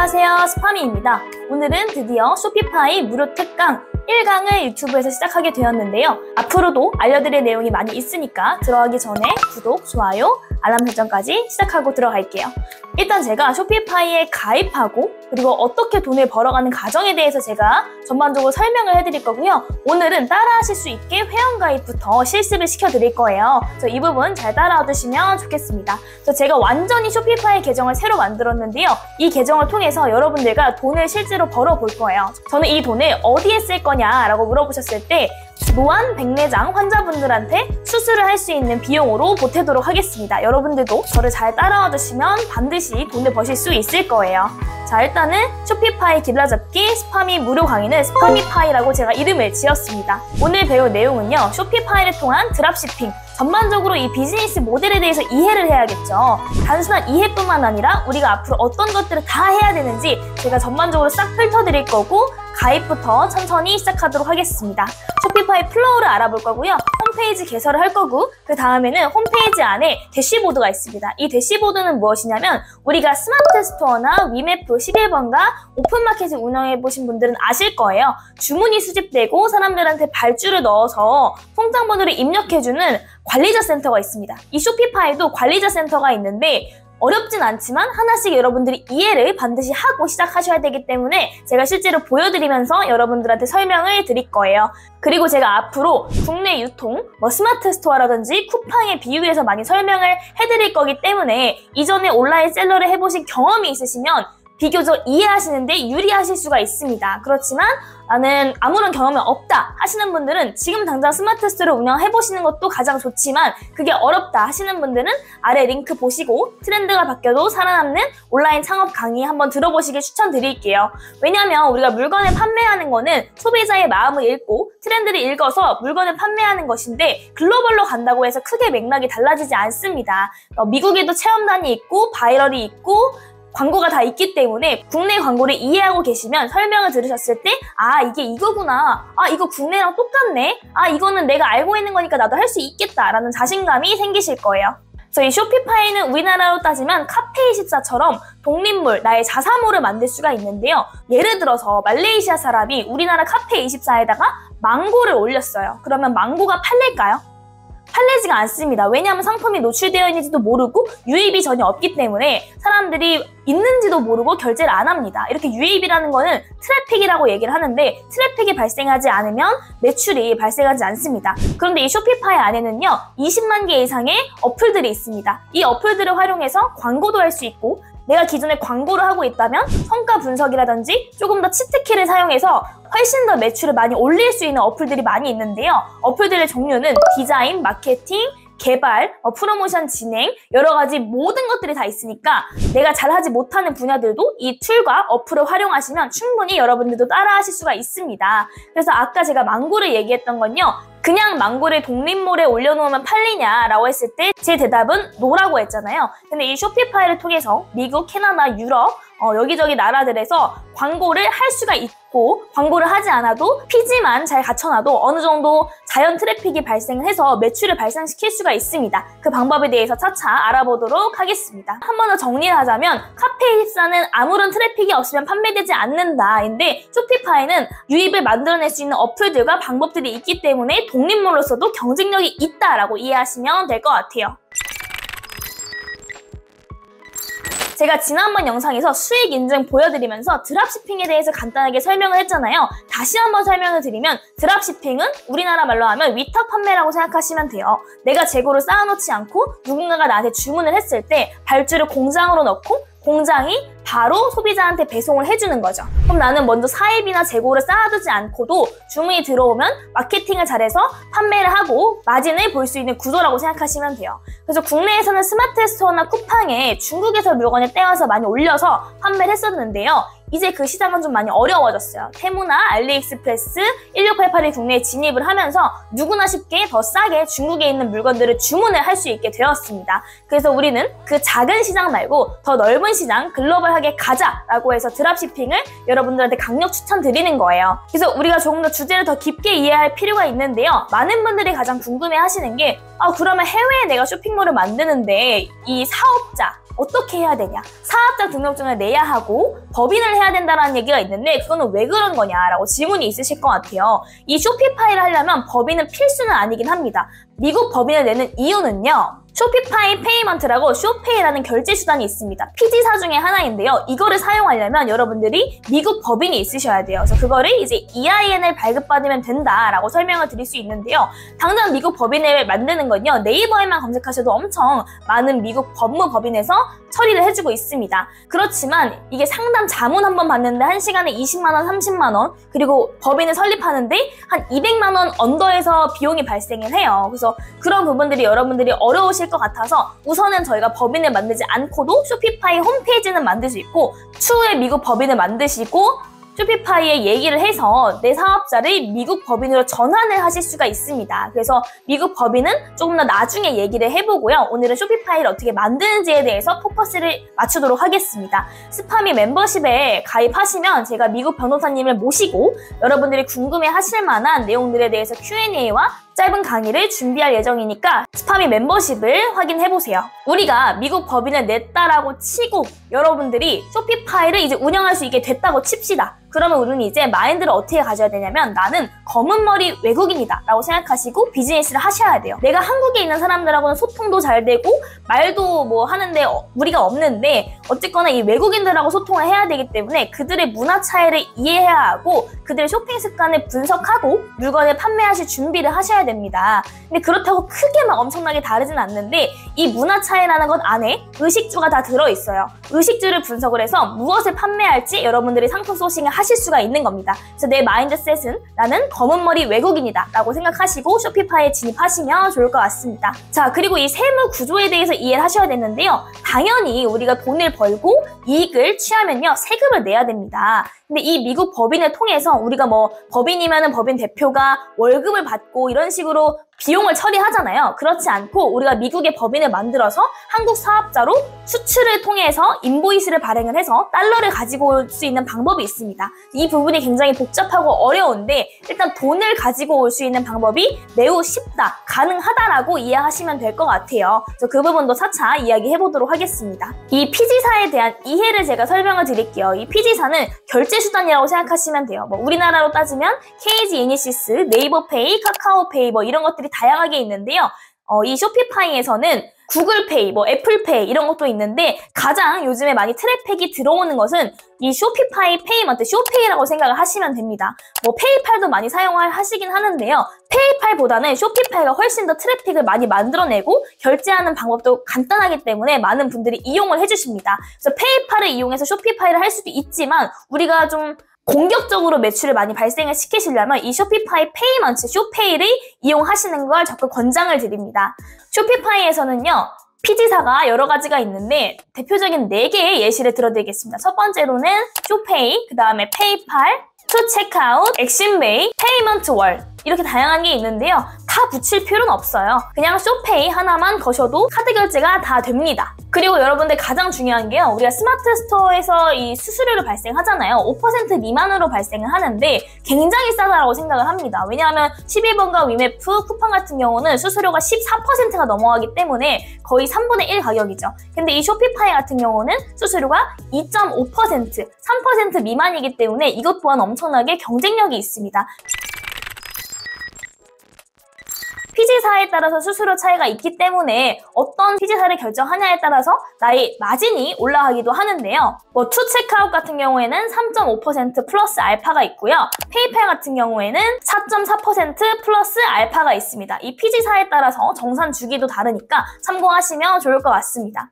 안녕하세요, 스파미입니다. 오늘은 드디어 쇼피파이 무료 특강 1강을 유튜브에서 시작하게 되었는데요. 앞으로도 알려드릴 내용이 많이 있으니까 들어가기 전에 구독, 좋아요, 알람 설정까지 시작하고 들어갈게요. 일단 제가 쇼피파이에 가입하고 그리고 어떻게 돈을 벌어가는 과정에 대해서 제가 전반적으로 설명을 해드릴 거고요. 오늘은 따라하실 수 있게 회원가입부터 실습을 시켜드릴 거예요. 그래서 이 부분 잘 따라와 주시면 좋겠습니다. 그래서 제가 완전히 쇼피파이 계정을 새로 만들었는데요. 이 계정을 통해서 여러분들과 돈을 실제로 벌어볼 거예요. 저는 이 돈을 어디에 쓸 거냐라고 물어보셨을 때 노안 백내장 환자분들한테 수술을 할 수 있는 비용으로 보태도록 하겠습니다. 여러분들도 저를 잘 따라와 주시면 반드시 돈을 버실 수 있을 거예요. 자, 일단은 쇼피파이 길라잡기 스파미 무료 강의는 스파미파이라고 제가 이름을 지었습니다. 오늘 배울 내용은요, 쇼피파이를 통한 드랍시핑, 전반적으로 이 비즈니스 모델에 대해서 이해를 해야겠죠. 단순한 이해뿐만 아니라 우리가 앞으로 어떤 것들을 다 해야 되는지 제가 전반적으로 싹 훑어드릴 거고, 가입부터 천천히 시작하도록 하겠습니다. 쇼피파이 플로우를 알아볼 거고요. 홈페이지 개설을 할 거고, 그 다음에는 홈페이지 안에 대시보드가 있습니다. 이 대시보드는 무엇이냐면 우리가 스마트 스토어나 위메프 11번가 오픈마켓을 운영해보신 분들은 아실 거예요. 주문이 수집되고 사람들한테 발주를 넣어서 통장번호를 입력해주는 관리자 센터가 있습니다. 이 쇼피파이도 관리자 센터가 있는데 어렵진 않지만 하나씩 여러분들이 이해를 반드시 하고 시작하셔야 되기 때문에 제가 실제로 보여드리면서 여러분들한테 설명을 드릴 거예요. 그리고 제가 앞으로 국내 유통, 스마트 스토어라든지 쿠팡에 비유해서 많이 설명을 해드릴 거기 때문에 이전에 온라인 셀러를 해보신 경험이 있으시면 비교적 이해하시는데 유리하실 수가 있습니다. 그렇지만 나는 아무런 경험이 없다 하시는 분들은 지금 당장 스마트 스토어를 운영해보시는 것도 가장 좋지만 그게 어렵다 하시는 분들은 아래 링크 보시고 트렌드가 바뀌어도 살아남는 온라인 창업 강의 한번 들어보시길 추천드릴게요. 왜냐면 우리가 물건을 판매하는 거는 소비자의 마음을 읽고 트렌드를 읽어서 물건을 판매하는 것인데 글로벌로 간다고 해서 크게 맥락이 달라지지 않습니다. 미국에도 체험단이 있고 바이럴이 있고 광고가 다 있기 때문에 국내 광고를 이해하고 계시면 설명을 들으셨을 때 아, 이게 이거구나, 아, 이거 국내랑 똑같네, 아, 이거는 내가 알고 있는 거니까 나도 할 수 있겠다 라는 자신감이 생기실 거예요. 그래서 이 쇼피파이는 우리나라로 따지면 카페24처럼 독립몰, 나의 자사몰을 만들 수가 있는데요. 예를 들어서 말레이시아 사람이 우리나라 카페24에다가 망고를 올렸어요. 그러면 망고가 팔릴까요? 팔리지가 않습니다. 왜냐하면 상품이 노출되어 있는지도 모르고 유입이 전혀 없기 때문에 사람들이 있는지도 모르고 결제를 안 합니다. 이렇게 유입이라는 거는 트래픽이라고 얘기를 하는데 트래픽이 발생하지 않으면 매출이 발생하지 않습니다. 그런데 이 쇼피파이 안에는요, 20만 개 이상의 어플들이 있습니다. 이 어플들을 활용해서 광고도 할 수 있고 내가 기존에 광고를 하고 있다면 성과 분석이라든지 조금 더 치트키를 사용해서 훨씬 더 매출을 많이 올릴 수 있는 어플들이 많이 있는데요. 어플들의 종류는 디자인, 마케팅, 개발, 프로모션 진행, 여러 가지 모든 것들이 다 있으니까 내가 잘하지 못하는 분야들도 이 툴과 어플을 활용하시면 충분히 여러분들도 따라하실 수가 있습니다. 그래서 아까 제가 망고를 얘기했던 건요, 그냥 망고를 독립몰에 올려놓으면 팔리냐라고 했을 때 제 대답은 노라고 했잖아요. 근데 이 쇼피파이를 통해서 미국, 캐나다, 유럽 여기저기 나라들에서 광고를 할 수가 있고 광고를 하지 않아도 피지만 잘 갖춰놔도 어느 정도 자연 트래픽이 발생해서 매출을 발생시킬 수가 있습니다. 그 방법에 대해서 차차 알아보도록 하겠습니다. 한 번 더 정리를 하자면 카페24는 아무런 트래픽이 없으면 판매되지 않는다인데 쇼피파이는 유입을 만들어낼 수 있는 어플들과 방법들이 있기 때문에 독립몰로서도 경쟁력이 있다라고 이해하시면 될 것 같아요. 제가 지난번 영상에서 수익 인증 보여드리면서 드랍시핑에 대해서 간단하게 설명을 했잖아요. 다시 한번 설명을 드리면 드랍시핑은 우리나라 말로 하면 위탁 판매라고 생각하시면 돼요. 내가 재고를 쌓아놓지 않고 누군가가 나한테 주문을 했을 때 발주를 공장으로 넣고 공장이 바로 소비자한테 배송을 해주는 거죠. 그럼 나는 먼저 사입이나 재고를 쌓아두지 않고도 주문이 들어오면 마케팅을 잘해서 판매를 하고 마진을 볼 수 있는 구조라고 생각하시면 돼요. 그래서 국내에서는 스마트 스토어나 쿠팡에 중국에서 물건을 떼와서 많이 올려서 판매를 했었는데요. 이제 그 시장은 좀 많이 어려워졌어요. 테무나 알리익스프레스, 1688이 국내에 진입을 하면서 누구나 쉽게 더 싸게 중국에 있는 물건들을 주문을 할 수 있게 되었습니다. 그래서 우리는 그 작은 시장 말고 더 넓은 시장, 글로벌하게 가자라고 해서 드랍시핑을 여러분들한테 강력 추천드리는 거예요. 그래서 우리가 조금 더 주제를 더 깊게 이해할 필요가 있는데요. 많은 분들이 가장 궁금해하시는 게 그러면 해외에 내가 쇼핑몰을 만드는데 이 사업자 어떻게 해야 되냐? 사업자 등록증을 내야 하고 법인을 해야 된다는 얘기가 있는데 그거는 왜 그런 거냐라고 질문이 있으실 것 같아요. 이 쇼피파이를 하려면 법인은 필수는 아니긴 합니다. 미국 법인을 내는 이유는요. 쇼피파이 페이먼트라고 쇼페이라는 결제 수단이 있습니다. 피지사 중에 하나인데요. 이거를 사용하려면 여러분들이 미국 법인이 있으셔야 돼요. 그래서 그거를 이제 EIN을 발급받으면 된다라고 설명을 드릴 수 있는데요. 당장 미국 법인을 만드는 건요. 네이버에만 검색하셔도 엄청 많은 미국 법무법인에서 처리를 해주고 있습니다. 그렇지만 이게 상담 자문 한번 받는데 1시간에 20만 원, 30만 원, 그리고 법인을 설립하는데 한 200만 원 언더에서 비용이 발생을 해요. 그래서 그런 부분들이 여러분들이 어려우실 것 같아서 우선은 저희가 법인을 만들지 않고도 쇼피파이 홈페이지는 만들 수 있고 추후에 미국 법인을 만드시고 쇼피파이에 얘기를 해서 내 사업자를 미국 법인으로 전환을 하실 수가 있습니다. 그래서 미국 법인은 조금 더 나중에 얘기를 해보고요. 오늘은 쇼피파이를 어떻게 만드는지에 대해서 포커스를 맞추도록 하겠습니다. 스파미 멤버십에 가입하시면 제가 미국 변호사님을 모시고 여러분들이 궁금해하실 만한 내용들에 대해서 Q&A와 짧은 강의를 준비할 예정이니까 스파미 멤버십을 확인해보세요. 우리가 미국 법인을 냈다라고 치고 여러분들이 쇼피파이를 이제 운영할 수 있게 됐다고 칩시다. 그러면 우리는 이제 마인드를 어떻게 가져야 되냐면 나는 검은 머리 외국인이다 라고 생각하시고 비즈니스를 하셔야 돼요. 내가 한국에 있는 사람들하고는 소통도 잘 되고 말도 뭐 하는데 무리가 없는데 어쨌거나 이 외국인들하고 소통을 해야 되기 때문에 그들의 문화 차이를 이해해야 하고 그들의 쇼핑 습관을 분석하고 물건을 판매하실 준비를 하셔야 됩니다. 근데 그렇다고 크게 막 엄청나게 다르진 않는데 이 문화 차이라는 것 안에 의식주가 다 들어있어요. 의식주를 분석을 해서 무엇을 판매할지 여러분들이 상품 소싱을 하실 수가 있는 겁니다. 그래서 내 마인드셋은 나는 검은 머리 외국인이다 라고 생각하시고 쇼피파이에 진입하시면 좋을 것 같습니다. 자, 그리고 이 세무 구조에 대해서 이해를 하셔야 되는데요. 당연히 우리가 돈을 벌고 이익을 취하면요 세금을 내야 됩니다. 근데 이 미국 법인을 통해서 우리가 뭐 법인이면은 법인 대표가 월급을 받고 이런 식으로 비용을 처리하잖아요. 그렇지 않고 우리가 미국의 법인을 만들어서 한국 사업자로 수출을 통해서 인보이스를 발행을 해서 달러를 가지고 올 수 있는 방법이 있습니다. 이 부분이 굉장히 복잡하고 어려운데 일단 돈을 가지고 올 수 있는 방법이 매우 쉽다, 가능하다라고 이해하시면 될 것 같아요. 그래서 그 부분도 차차 이야기해보도록 하겠습니다. 이 피지사에 대한 이해를 제가 설명을 드릴게요. 이 피지사는 결제 수단이라고 생각하시면 돼요. 뭐 우리나라로 따지면 KG 이니시스, 네이버페이, 카카오페이 뭐 이런 것들이 다양하게 있는데요. 이 쇼피파이에서는 구글페이, 뭐 애플페이 이런 것도 있는데 가장 요즘에 많이 트래픽이 들어오는 것은 이 쇼피파이 페이먼트, 쇼페이라고 생각을 하시면 됩니다. 뭐 페이팔도 많이 사용하시긴 하는데요. 페이팔보다는 쇼피파이가 훨씬 더 트래픽을 많이 만들어내고 결제하는 방법도 간단하기 때문에 많은 분들이 이용을 해주십니다. 그래서 페이팔을 이용해서 쇼피파이를 할 수도 있지만 우리가 좀 공격적으로 매출을 많이 발생을 시키시려면 이 쇼피파이 페이먼트, 쇼페이를 이용하시는 걸 적극 권장을 드립니다. 쇼피파이에서는요. 피지사가 여러 가지가 있는데 대표적인 4개의 예시를 들어드리겠습니다. 첫 번째로는 쇼페이, 그 다음에 페이팔, 투체크아웃, 엑신베이, 페이먼트 월 이렇게 다양한 게 있는데요. 다 붙일 필요는 없어요. 그냥 쇼페이 하나만 거셔도 카드 결제가 다 됩니다. 그리고 여러분들 가장 중요한 게요. 우리가 스마트 스토어에서 이 수수료를 발생하잖아요. 5% 미만으로 발생을 하는데 굉장히 싸다라고 생각을 합니다. 왜냐하면 11번가 위메프 쿠팡 같은 경우는 수수료가 14%가 넘어가기 때문에 거의 3분의 1 가격이죠. 근데 이 쇼피파이 같은 경우는 수수료가 2.5%, 3% 미만이기 때문에 이것 또한 엄청나게 경쟁력이 있습니다. 피지사에 따라서 수수료 차이가 있기 때문에 어떤 피지사를 결정하냐에 따라서 나의 마진이 올라가기도 하는데요. 뭐 투체크아웃 같은 경우에는 3.5% 플러스 알파가 있고요. 페이팔 같은 경우에는 4.4% 플러스 알파가 있습니다. 이 피지사에 따라서 정산 주기도 다르니까 참고하시면 좋을 것 같습니다.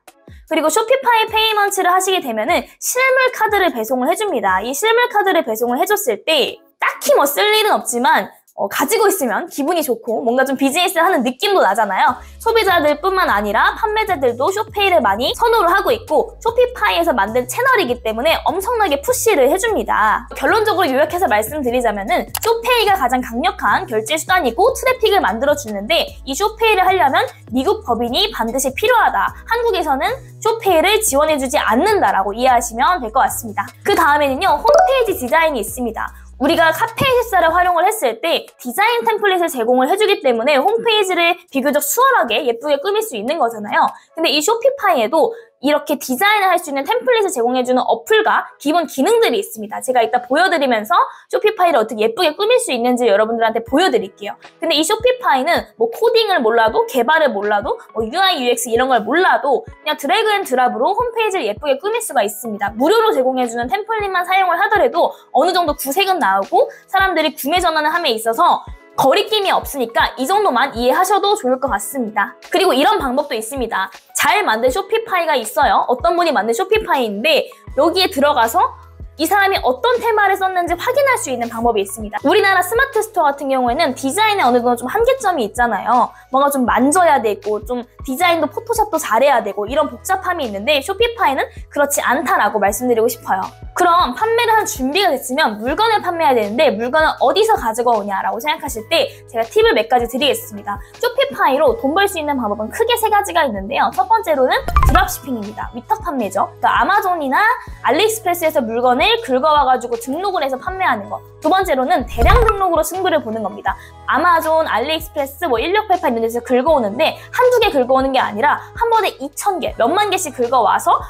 그리고 쇼피파이 페이먼트를 하시게 되면은 실물 카드를 배송을 해줍니다. 이 실물 카드를 배송을 해줬을 때 딱히 뭐 쓸 일은 없지만 가지고 있으면 기분이 좋고 뭔가 좀 비즈니스를 하는 느낌도 나잖아요. 소비자들뿐만 아니라 판매자들도 쇼페이를 많이 선호를 하고 있고 쇼피파이에서 만든 채널이기 때문에 엄청나게 푸시를 해줍니다. 결론적으로 요약해서 말씀드리자면은 쇼페이가 가장 강력한 결제 수단이고 트래픽을 만들어주는데 이 쇼페이를 하려면 미국 법인이 반드시 필요하다. 한국에서는 쇼페이를 지원해주지 않는다라고 이해하시면 될 것 같습니다. 그 다음에는요, 홈페이지 디자인이 있습니다. 우리가 카페24를 활용을 했을 때 디자인 템플릿을 제공을 해주기 때문에 홈페이지를 비교적 수월하게 예쁘게 꾸밀 수 있는 거잖아요. 근데 이 쇼피파이에도 이렇게 디자인을 할 수 있는 템플릿을 제공해주는 어플과 기본 기능들이 있습니다. 제가 이따 보여드리면서 쇼피파이를 어떻게 예쁘게 꾸밀 수 있는지 여러분들한테 보여드릴게요. 근데 이 쇼피파이는 뭐 코딩을 몰라도 개발을 몰라도 뭐 UI, UX 이런 걸 몰라도 그냥 드래그 앤 드랍으로 홈페이지를 예쁘게 꾸밀 수가 있습니다. 무료로 제공해주는 템플릿만 사용을 하더라도 어느 정도 구색은 나오고 사람들이 구매 전환을 함에 있어서 거리낌이 없으니까 이 정도만 이해하셔도 좋을 것 같습니다. 그리고 이런 방법도 있습니다. 잘 만든 쇼피파이가 있어요. 어떤 분이 만든 쇼피파이인데 여기에 들어가서 이 사람이 어떤 테마를 썼는지 확인할 수 있는 방법이 있습니다. 우리나라 스마트 스토어 같은 경우에는 디자인에 어느 정도 좀 한계점이 있잖아요. 뭔가 좀 만져야 되고 좀 디자인도 포토샵도 잘해야 되고 이런 복잡함이 있는데 쇼피파이는 그렇지 않다라고 말씀드리고 싶어요. 그럼 판매를 한 준비가 됐으면 물건을 판매해야 되는데 물건을 어디서 가지고 오냐라고 생각하실 때 제가 팁을 몇 가지 드리겠습니다. 쇼피파이로 돈 벌 수 있는 방법은 크게 세 가지가 있는데요. 첫 번째로는 드랍시핑입니다. 위탁 판매죠. 그러니까 아마존이나 알리익스프레스에서 물건을 긁어와가지고 등록을 해서 판매하는 거. 두 번째로는 대량 등록으로 승부를 보는 겁니다. 아마존, 알리익스프레스, 1688 이런 데서 긁어오는데 한두 개 긁어오는 게 아니라 한 번에 2,000개, 몇만 개씩 긁어와서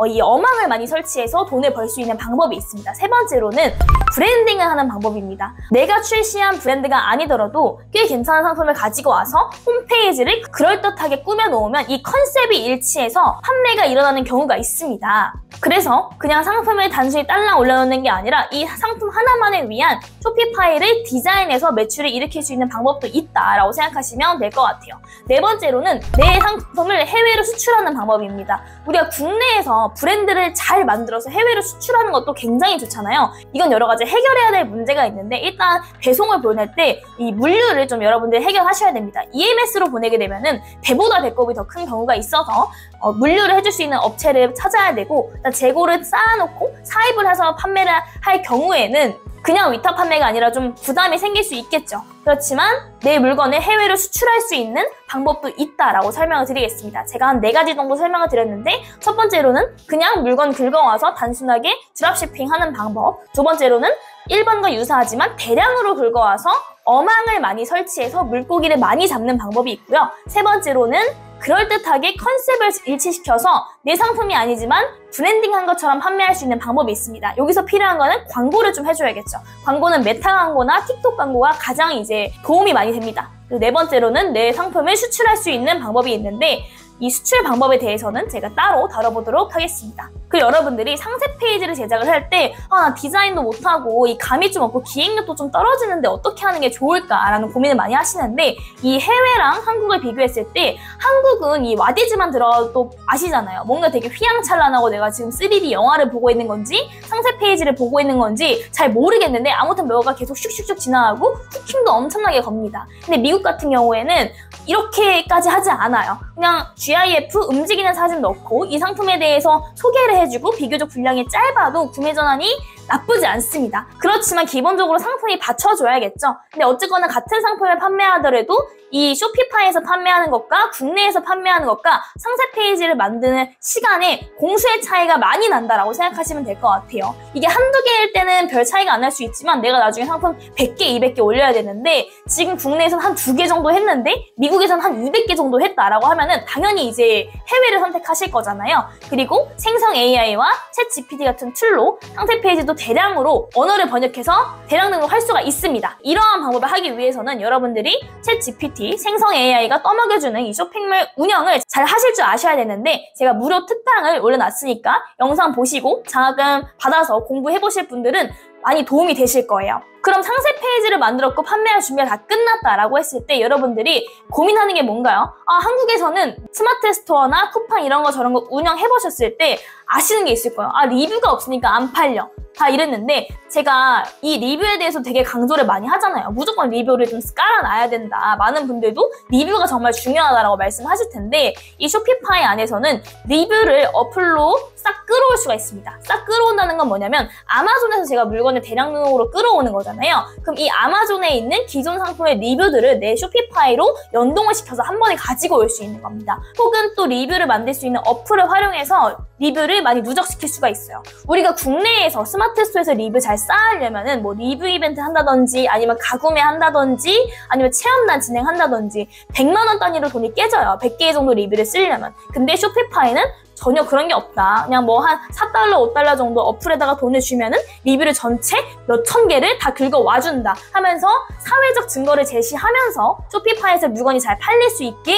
이 어망을 많이 설치해서 돈을 벌 수 있는 방법이 있습니다. 세 번째로는 브랜딩을 하는 방법입니다. 내가 출시한 브랜드가 아니더라도 꽤 괜찮은 상품을 가지고 와서 홈페이지를 그럴듯하게 꾸며놓으면 이 컨셉이 일치해서 판매가 일어나는 경우가 있습니다. 그래서 그냥 상품을 단순히 딸랑 올려놓는 게 아니라 이 상품 하나만을 위한 쇼피파이를 디자인해서 매출을 일으킬 수 있는 방법도 있다라고 생각하시면 될 것 같아요. 네 번째로는 내 상품을 해외로 수출하는 방법입니다. 우리가 국내에서 브랜드를 잘 만들어서 해외로 수출하는 것도 굉장히 좋잖아요. 이건 여러 가지 해결해야 될 문제가 있는데 일단 배송을 보낼 때 이 물류를 좀 여러분들이 해결하셔야 됩니다. EMS로 보내게 되면은 배보다 배꼽이 더 큰 경우가 있어서 물류를 해줄 수 있는 업체를 찾아야 되고 일단 재고를 쌓아놓고 사입을 해서 판매를 할 경우에는 그냥 위탁 판매가 아니라 좀 부담이 생길 수 있겠죠. 그렇지만 내 물건을 해외로 수출할 수 있는 방법도 있다라고 설명을 드리겠습니다. 제가 한 4가지 정도 설명을 드렸는데 첫 번째로는 그냥 물건 긁어와서 단순하게 드랍시핑 하는 방법. 두 번째로는 1번과 유사하지만 대량으로 긁어와서 어망을 많이 설치해서 물고기를 많이 잡는 방법이 있고요. 세 번째로는 그럴듯하게 컨셉을 일치시켜서 내 상품이 아니지만 브랜딩한 것처럼 판매할 수 있는 방법이 있습니다. 여기서 필요한 거는 광고를 좀 해줘야겠죠. 광고는 메타 광고나 틱톡 광고가 가장 이제 도움이 많이 됩니다. 그리고 네 번째로는 내 상품을 수출할 수 있는 방법이 있는데 이 수출 방법에 대해서는 제가 따로 다뤄보도록 하겠습니다. 그리고 여러분들이 상세 페이지를 제작을 할 때 나 디자인도 못하고 이 감이 좀 없고 기획력도 좀 떨어지는데 어떻게 하는 게 좋을까라는 고민을 많이 하시는데 이 해외랑 한국을 비교했을 때 한국은 이 와디즈만 들어도 아시잖아요. 뭔가 되게 휘황찬란하고 내가 지금 3D 영화를 보고 있는 건지 상세 페이지를 보고 있는 건지 잘 모르겠는데 아무튼 뭐가 계속 슉슉슉 지나가고 쿠킹도 엄청나게 겁니다. 근데 미국 같은 경우에는 이렇게까지 하지 않아요. 그냥 GIF 움직이는 사진 넣고 이 상품에 대해서 소개를 해주고 비교적 분량이 짧아도 구매 전환이 나쁘지 않습니다. 그렇지만 기본적으로 상품이 받쳐줘야겠죠. 근데 어쨌거나 같은 상품을 판매하더라도 이 쇼피파이에서 판매하는 것과 국내에서 판매하는 것과 상세 페이지를 만드는 시간에 공수의 차이가 많이 난다라고 생각하시면 될 것 같아요. 이게 한두 개일 때는 별 차이가 안 날 수 있지만 내가 나중에 상품 100개, 200개 올려야 되는데 지금 국내에서는 한 2개 정도 했는데 미국에서는 한 200개 정도 했다라고 하면은 당연히 이제 해외를 선택하실 거잖아요. 그리고 생성 AI와 챗 GPT 같은 툴로 상세 페이지도 대량으로 언어를 번역해서 대량 등록할 수가 있습니다. 이러한 방법을 하기 위해서는 여러분들이 챗 GPT, 생성 AI가 떠먹여주는 이 쇼핑몰 운영을 잘 하실 줄 아셔야 되는데 제가 무료 특강을 올려놨으니까 영상 보시고 장학금 받아서 공부해보실 분들은 많이 도움이 되실 거예요. 그럼 상세 페이지를 만들었고 판매할 준비가 다 끝났다라고 했을 때 여러분들이 고민하는 게 뭔가요? 한국에서는 스마트 스토어나 쿠팡 이런 거 저런 거 운영해보셨을 때 아시는 게 있을 거예요. 리뷰가 없으니까 안 팔려. 다 이랬는데 제가 이 리뷰에 대해서 되게 강조를 많이 하잖아요. 무조건 리뷰를 좀 깔아놔야 된다. 많은 분들도 리뷰가 정말 중요하다라고 말씀하실 텐데 이 쇼피파이 안에서는 리뷰를 어플로 싹 끌어올 수가 있습니다. 싹 끌어온다는 건 뭐냐면 아마존에서 제가 물건을 대량으로 끌어오는 거잖아요. 그럼 이 아마존에 있는 기존 상품의 리뷰들을 내 쇼피파이로 연동을 시켜서 한 번에 가지고 올 수 있는 겁니다. 혹은 또 리뷰를 만들 수 있는 어플을 활용해서 리뷰를 많이 누적시킬 수가 있어요. 우리가 국내에서 스마트 스토어에서 리뷰 잘 쌓으려면은 뭐 리뷰 이벤트 한다든지 아니면 가구매 한다든지 아니면 체험단 진행한다든지 100만 원 단위로 돈이 깨져요. 100개 정도 리뷰를 쓰려면. 근데 쇼피파이는 전혀 그런 게 없다. 그냥 뭐 한 4달러, 5달러 정도 어플에다가 돈을 주면은 리뷰를 전체 몇천 개를 다 긁어와준다 하면서 사회적 증거를 제시하면서 쇼피파이에서 물건이 잘 팔릴 수 있게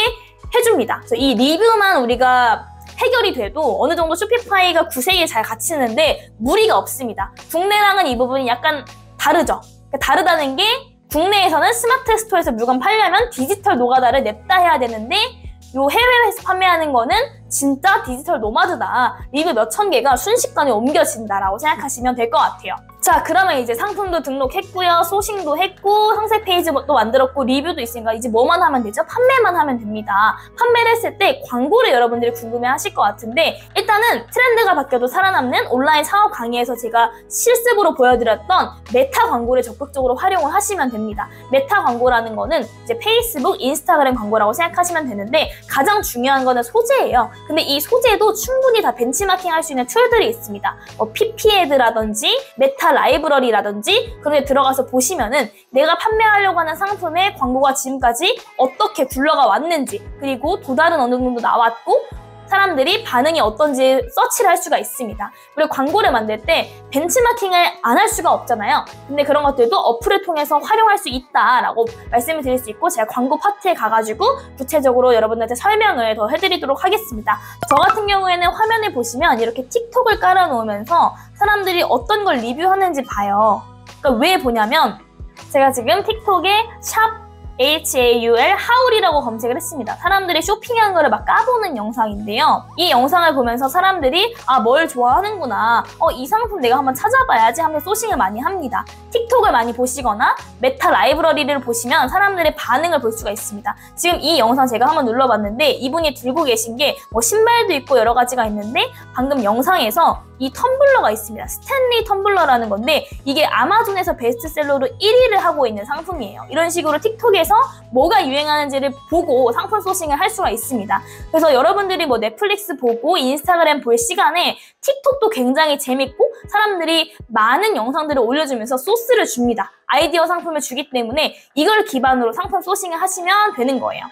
해줍니다. 그래서 이 리뷰만 우리가 해결이 돼도 어느 정도 쇼피파이가 구색이 잘 갇히는데 무리가 없습니다. 국내랑은 이 부분이 약간 다르죠. 그러니까 다르다는 게 국내에서는 스마트 스토어에서 물건 팔려면 디지털 노가다를 냅다 해야 되는데 요 해외에서 판매하는 거는 진짜 디지털 노마드다. 리뷰 몇천 개가 순식간에 옮겨진다라고 생각하시면 될 것 같아요. 자, 그러면 이제 상품도 등록했고요. 소싱도 했고 상세 페이지도 만들었고 리뷰도 있으니까 이제 뭐만 하면 되죠? 판매만 하면 됩니다. 판매를 했을 때 광고를 여러분들이 궁금해 하실 것 같은데 일단은 트렌드가 바뀌어도 살아남는 온라인 사업 강의에서 제가 실습으로 보여드렸던 메타 광고를 적극적으로 활용을 하시면 됩니다. 메타 광고라는 거는 이제 페이스북, 인스타그램 광고라고 생각하시면 되는데 가장 중요한 거는 소재예요. 근데 이 소재도 충분히 다 벤치마킹 할 수 있는 툴들이 있습니다. PPA드라든지 메타 라이브러리라든지 그런 데 들어가서 보시면은 내가 판매하려고 하는 상품의 광고가 지금까지 어떻게 굴러가 왔는지 그리고 도달은 어느 정도 나왔고 사람들이 반응이 어떤지 서치를 할 수가 있습니다. 그리고 광고를 만들 때 벤치마킹을 안 할 수가 없잖아요. 근데 그런 것들도 어플을 통해서 활용할 수 있다라고 말씀을 드릴 수 있고 제가 광고 파트에 가가지고 구체적으로 여러분들한테 설명을 더 해드리도록 하겠습니다. 저 같은 경우에는 화면을 보시면 이렇게 틱톡을 깔아놓으면서 사람들이 어떤 걸 리뷰하는지 봐요. 그러니까 왜 보냐면 제가 지금 틱톡에 샵 HAUL 하울이라고 검색을 했습니다. 사람들이 쇼핑한 거를 막 까보는 영상인데요. 이 영상을 보면서 사람들이 뭘 좋아하는구나. 이 상품 내가 한번 찾아봐야지 하면서 소싱을 많이 합니다. 틱톡을 많이 보시거나 메타 라이브러리를 보시면 사람들의 반응을 볼 수가 있습니다. 지금 이 영상 제가 한번 눌러봤는데 이분이 들고 계신 게 뭐 신발도 있고 여러 가지가 있는데 방금 영상에서 이 텀블러가 있습니다. 스탠리 텀블러라는 건데 이게 아마존에서 베스트셀러로 1위를 하고 있는 상품이에요. 이런 식으로 틱톡에서 뭐가 유행하는지를 보고 상품 소싱을 할 수가 있습니다. 그래서 여러분들이 뭐 넷플릭스 보고 인스타그램 볼 시간에 틱톡도 굉장히 재밌고 사람들이 많은 영상들을 올려주면서 소스를 줍니다. 아이디어 상품을 주기 때문에 이걸 기반으로 상품 소싱을 하시면 되는 거예요.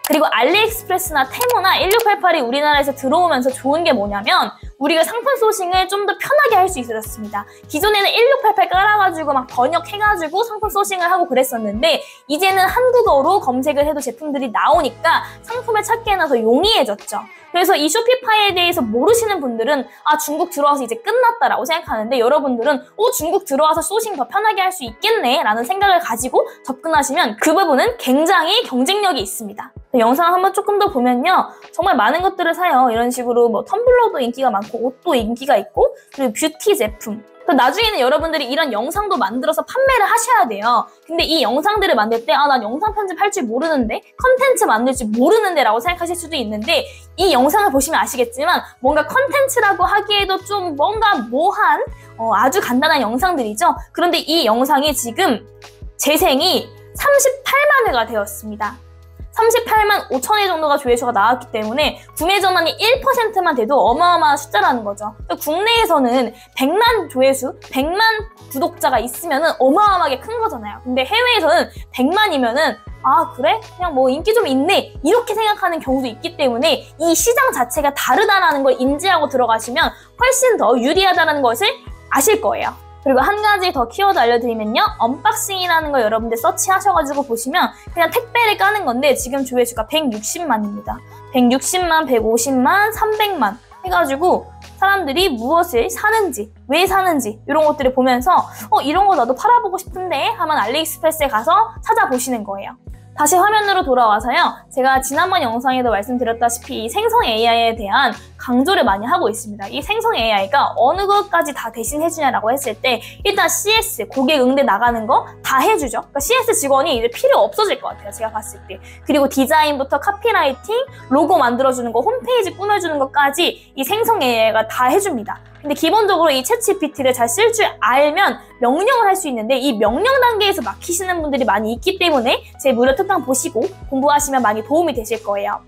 그리고 알리익스프레스나 테무나 1688이 우리나라에서 들어오면서 좋은 게 뭐냐면 우리가 상품 소싱을 좀 더 편하게 할 수 있어졌습니다. 기존에는 1688 깔아가지고 막 번역해가지고 상품 소싱을 하고 그랬었는데 이제는 한국어로 검색을 해도 제품들이 나오니까 상품을 찾기에는 더 용이해졌죠. 그래서 이 쇼피파이에 대해서 모르시는 분들은 중국 들어와서 이제 끝났다라고 생각하는데 여러분들은 중국 들어와서 소싱 더 편하게 할 수 있겠네 라는 생각을 가지고 접근하시면 그 부분은 굉장히 경쟁력이 있습니다. 영상 한번 조금 더 보면요. 정말 많은 것들을 사요. 이런 식으로 뭐 텀블러도 인기가 많고 옷도 인기가 있고 그리고 뷰티 제품. 나중에는 여러분들이 이런 영상도 만들어서 판매를 하셔야 돼요. 근데 이 영상들을 만들 때 난 영상 편집할 줄 모르는데 컨텐츠 만들 줄 모르는데 라고 생각하실 수도 있는데 이 영상을 보시면 아시겠지만 뭔가 컨텐츠라고 하기에도 좀 뭔가 모한 아주 간단한 영상들이죠. 그런데 이 영상이 지금 재생이 38만 회가 되었습니다. 38만 5천회 정도가 조회수가 나왔기 때문에 구매 전환이 1%만 돼도 어마어마한 숫자라는 거죠. 국내에서는 100만 조회수, 100만 구독자가 있으면 어마어마하게 큰 거잖아요. 근데 해외에서는 100만이면은 그래? 그냥 뭐 인기 좀 있네 이렇게 생각하는 경우도 있기 때문에 이 시장 자체가 다르다라는 걸 인지하고 들어가시면 훨씬 더 유리하다는 것을 아실 거예요. 그리고 한 가지 더 키워드 알려드리면요. 언박싱이라는 거 여러분들 서치하셔가지고 보시면 그냥 택배를 까는 건데 지금 조회수가 160만입니다. 160만, 150만, 300만 해가지고 사람들이 무엇을 사는지, 왜 사는지 이런 것들을 보면서 이런 거 나도 팔아보고 싶은데 하면 알리익스프레스에 가서 찾아보시는 거예요. 다시 화면으로 돌아와서요. 제가 지난번 영상에도 말씀드렸다시피 이 생성 AI에 대한 강조를 많이 하고 있습니다. 이 생성 AI가 어느 것까지 다 대신해주냐라고 했을 때 일단 CS, 고객 응대 나가는 거 다 해주죠. 그러니까 CS 직원이 이제 필요 없어질 것 같아요. 제가 봤을 때. 그리고 디자인부터 카피라이팅, 로고 만들어주는 거, 홈페이지 꾸며주는 것까지 이 생성 AI가 다 해줍니다. 근데 기본적으로 이 챗GPT를 잘 쓸 줄 알면 명령을 할 수 있는데 이 명령 단계에서 막히시는 분들이 많이 있기 때문에 제 무료 특강 보시고 공부하시면 많이 도움이 되실 거예요.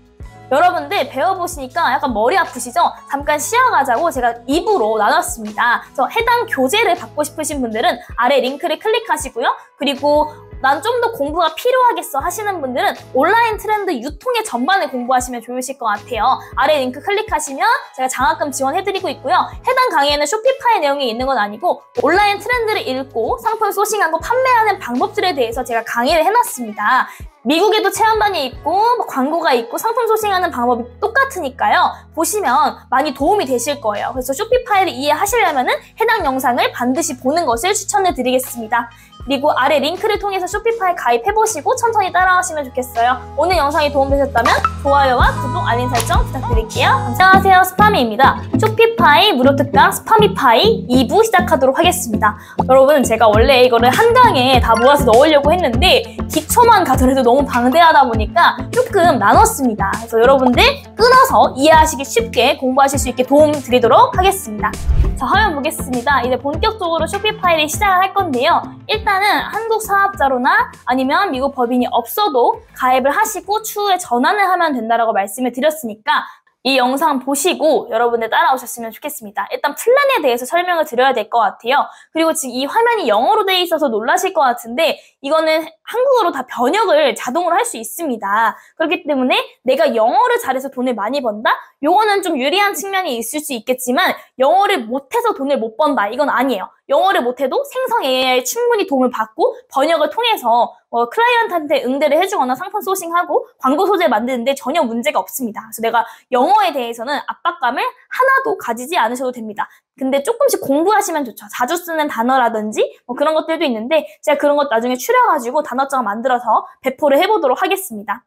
여러분들 배워보시니까 약간 머리 아프시죠? 잠깐 쉬어가자고 제가 2부로 나눴습니다. 그래서 해당 교재를 받고 싶으신 분들은 아래 링크를 클릭하시고요. 그리고 난 좀 더 공부가 필요하겠어 하시는 분들은 온라인 트렌드 유통의 전반을 공부하시면 좋으실 것 같아요. 아래 링크 클릭하시면 제가 장학금 지원해드리고 있고요. 해당 강의에는 쇼피파이 내용이 있는 건 아니고 온라인 트렌드를 읽고 상품 소싱하고 판매하는 방법들에 대해서 제가 강의를 해놨습니다. 미국에도 체험반이 있고 광고가 있고 상품 소싱하는 방법이 똑같으니까요. 보시면 많이 도움이 되실 거예요. 그래서 쇼피파이를 이해하시려면 해당 영상을 반드시 보는 것을 추천해 드리겠습니다. 그리고 아래 링크를 통해서 쇼피파이 가입해보시고 천천히 따라하시면 좋겠어요. 오늘 영상이 도움되셨다면 좋아요와 구독, 알림 설정 부탁드릴게요. 안녕하세요, 스파미입니다. 쇼피파이 무료 특강 스파미파이 2부 시작하도록 하겠습니다. 여러분, 제가 원래 이거를 한 강에 다 모아서 넣으려고 했는데 기초만 가더라도 너무 방대하다 보니까 조금 나눴습니다. 그래서 여러분들 끊어서 이해하시기 쉽게 공부하실 수 있게 도움 드리도록 하겠습니다. 자, 화면 보겠습니다. 이제 본격적으로 쇼피파이를 시작을 할 건데요. 일단은 한국 사업자로나 아니면 미국 법인이 없어도 가입을 하시고 추후에 전환을 하면 된다라고 말씀을 드렸으니까 이 영상 보시고 여러분들 따라오셨으면 좋겠습니다. 일단 플랜에 대해서 설명을 드려야 될 것 같아요. 그리고 지금 이 화면이 영어로 돼 있어서 놀라실 것 같은데 이거는 한국어로 다 번역을 자동으로 할 수 있습니다. 그렇기 때문에 내가 영어를 잘해서 돈을 많이 번다? 요거는 좀 유리한 측면이 있을 수 있겠지만 영어를 못해서 돈을 못 번다? 이건 아니에요. 영어를 못해도 생성 AI에 충분히 도움을 받고 번역을 통해서 클라이언트한테 응대를 해주거나 상품 소싱하고 광고 소재 만드는데 전혀 문제가 없습니다. 그래서 내가 영어에 대해서는 압박감을 하나도 가지지 않으셔도 됩니다. 근데 조금씩 공부하시면 좋죠. 자주 쓰는 단어라든지 그런 것들도 있는데 제가 그런 것 나중에 추려가지고 단어장 만들어서 배포를 해보도록 하겠습니다.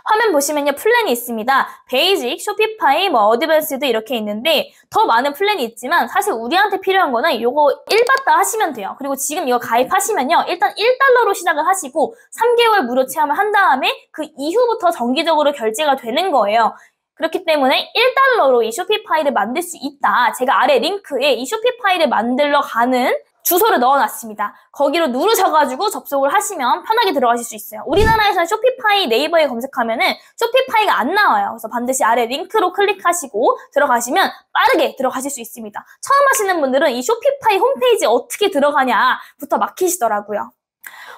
화면 보시면요, 플랜이 있습니다. 베이직, 쇼피파이, 어드밴스드 이렇게 있는데 더 많은 플랜이 있지만 사실 우리한테 필요한 거는 요거 1바타 하시면 돼요. 그리고 지금 이거 가입하시면요, 일단 1달러로 시작을 하시고 3개월 무료 체험을 한 다음에 그 이후부터 정기적으로 결제가 되는 거예요. 그렇기 때문에 1달러로 이 쇼피파이를 만들 수 있다. 제가 아래 링크에 이 쇼피파이를 만들러 가는 주소를 넣어놨습니다. 거기로 누르셔가지고 접속을 하시면 편하게 들어가실 수 있어요. 우리나라에서는 쇼피파이 네이버에 검색하면은 쇼피파이가 안 나와요. 그래서 반드시 아래 링크로 클릭하시고 들어가시면 빠르게 들어가실 수 있습니다. 처음 하시는 분들은 이 쇼피파이 홈페이지 어떻게 들어가냐부터 막히시더라고요.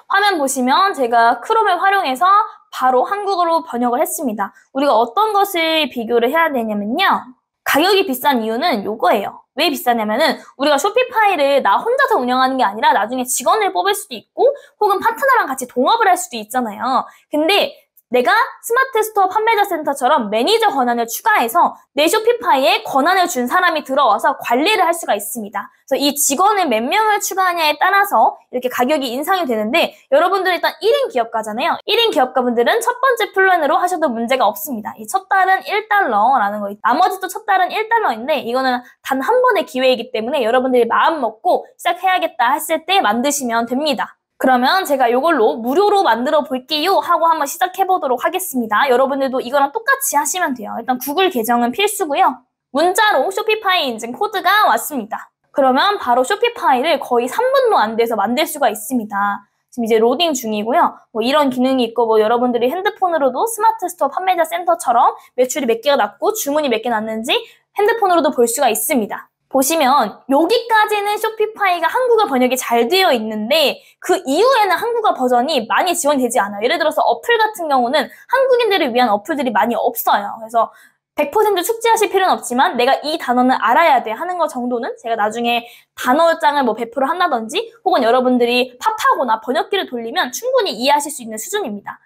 화면 보시면 제가 크롬을 활용해서 바로 한국어로 번역을 했습니다. 우리가 어떤 것을 비교를 해야 되냐면요. 가격이 비싼 이유는 요거예요. 왜 비싸냐면은 우리가 쇼피파이를 나 혼자서 운영하는 게 아니라 나중에 직원을 뽑을 수도 있고 혹은 파트너랑 같이 동업을 할 수도 있잖아요. 근데 내가 스마트 스토어 판매자 센터처럼 매니저 권한을 추가해서 내 쇼피파이에 권한을 준 사람이 들어와서 관리를 할 수가 있습니다. 그래서 이 직원을 몇 명을 추가하냐에 따라서 이렇게 가격이 인상이 되는데 여러분들은 일단 1인 기업가잖아요. 1인 기업가분들은 첫 번째 플랜으로 하셔도 문제가 없습니다. 이 첫 달은 1달러라는 거, 나머지도 첫 달은 1달러인데 이거는 단 한 번의 기회이기 때문에 여러분들이 마음 먹고 시작해야겠다 했을 때 만드시면 됩니다. 그러면 제가 이걸로 무료로 만들어 볼게요 하고 한번 시작해 보도록 하겠습니다. 여러분들도 이거랑 똑같이 하시면 돼요. 일단 구글 계정은 필수고요. 문자로 쇼피파이 인증 코드가 왔습니다. 그러면 바로 쇼피파이를 거의 3분도 안 돼서 만들 수가 있습니다. 지금 이제 로딩 중이고요. 이런 기능이 있고 여러분들이 핸드폰으로도 스마트 스토어 판매자 센터처럼 매출이 몇 개가 났고 주문이 몇 개 났는지 핸드폰으로도 볼 수가 있습니다. 보시면 여기까지는 쇼피파이가 한국어 번역이 잘 되어 있는데 그 이후에는 한국어 버전이 많이 지원이 되지 않아요. 예를 들어서 어플 같은 경우는 한국인들을 위한 어플들이 많이 없어요. 그래서 100% 숙지하실 필요는 없지만 내가 이 단어는 알아야 돼 하는 거 정도는 제가 나중에 단어장을 배포를 한다든지 혹은 여러분들이 팝하거나 번역기를 돌리면 충분히 이해하실 수 있는 수준입니다.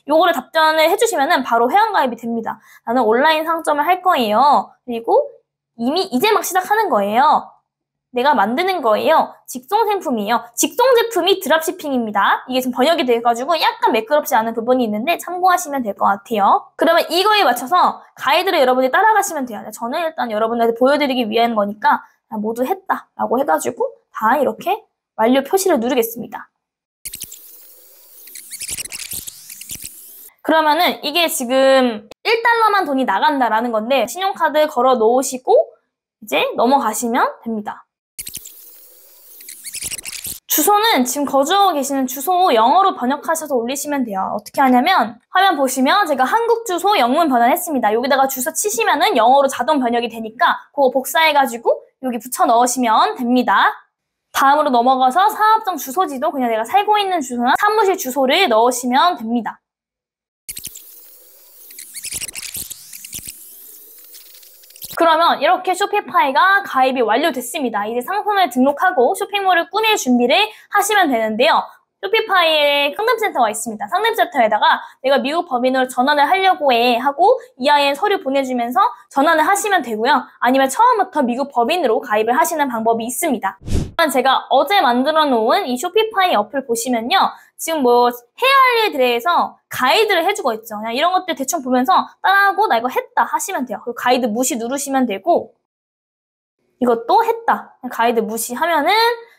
요거를 답변을 해주시면은 바로 회원가입이 됩니다. 나는 온라인 상점을 할 거예요. 그리고 이미 이제 막 시작하는 거예요. 내가 만드는 거예요. 직송 상품이에요. 직송 제품이 드랍시핑입니다. 이게 지금 번역이 돼가지고 약간 매끄럽지 않은 부분이 있는데 참고하시면 될 것 같아요. 그러면 이거에 맞춰서 가이드를 여러분이 따라가시면 돼요. 저는 일단 여러분들한테 보여드리기 위한 거니까 모두 했다 라고 해가지고 다 이렇게 완료 표시를 누르겠습니다. 그러면은 이게 지금 1달러만 돈이 나간다라는 건데 신용카드 걸어 놓으시고 이제 넘어가시면 됩니다. 주소는 지금 거주하고 계시는 주소 영어로 번역하셔서 올리시면 돼요. 어떻게 하냐면 화면 보시면 제가 한국 주소 영문 번역했습니다. 여기다가 주소 치시면은 영어로 자동 번역이 되니까 그거 복사해가지고 여기 붙여 넣으시면 됩니다. 다음으로 넘어가서 사업장 주소지도 그냥 내가 살고 있는 주소나 사무실 주소를 넣으시면 됩니다. 그러면 이렇게 쇼피파이가 가입이 완료됐습니다. 이제 상품을 등록하고 쇼핑몰을 꾸밀 준비를 하시면 되는데요. 쇼피파이에 상담센터가 있습니다. 상담센터에다가 내가 미국 법인으로 전환을 하려고 해 하고 EIN 서류 보내주면서 전환을 하시면 되고요. 아니면 처음부터 미국 법인으로 가입을 하시는 방법이 있습니다. 제가 어제 만들어 놓은 이 쇼피파이 어플 보시면요. 지금 뭐 해야 할 일에 대해서 가이드를 해주고 있죠. 그냥 이런 것들 대충 보면서 따라하고 나 이거 했다 하시면 돼요. 그리고 가이드 무시 누르시면 되고 이것도 했다. 가이드 무시하면은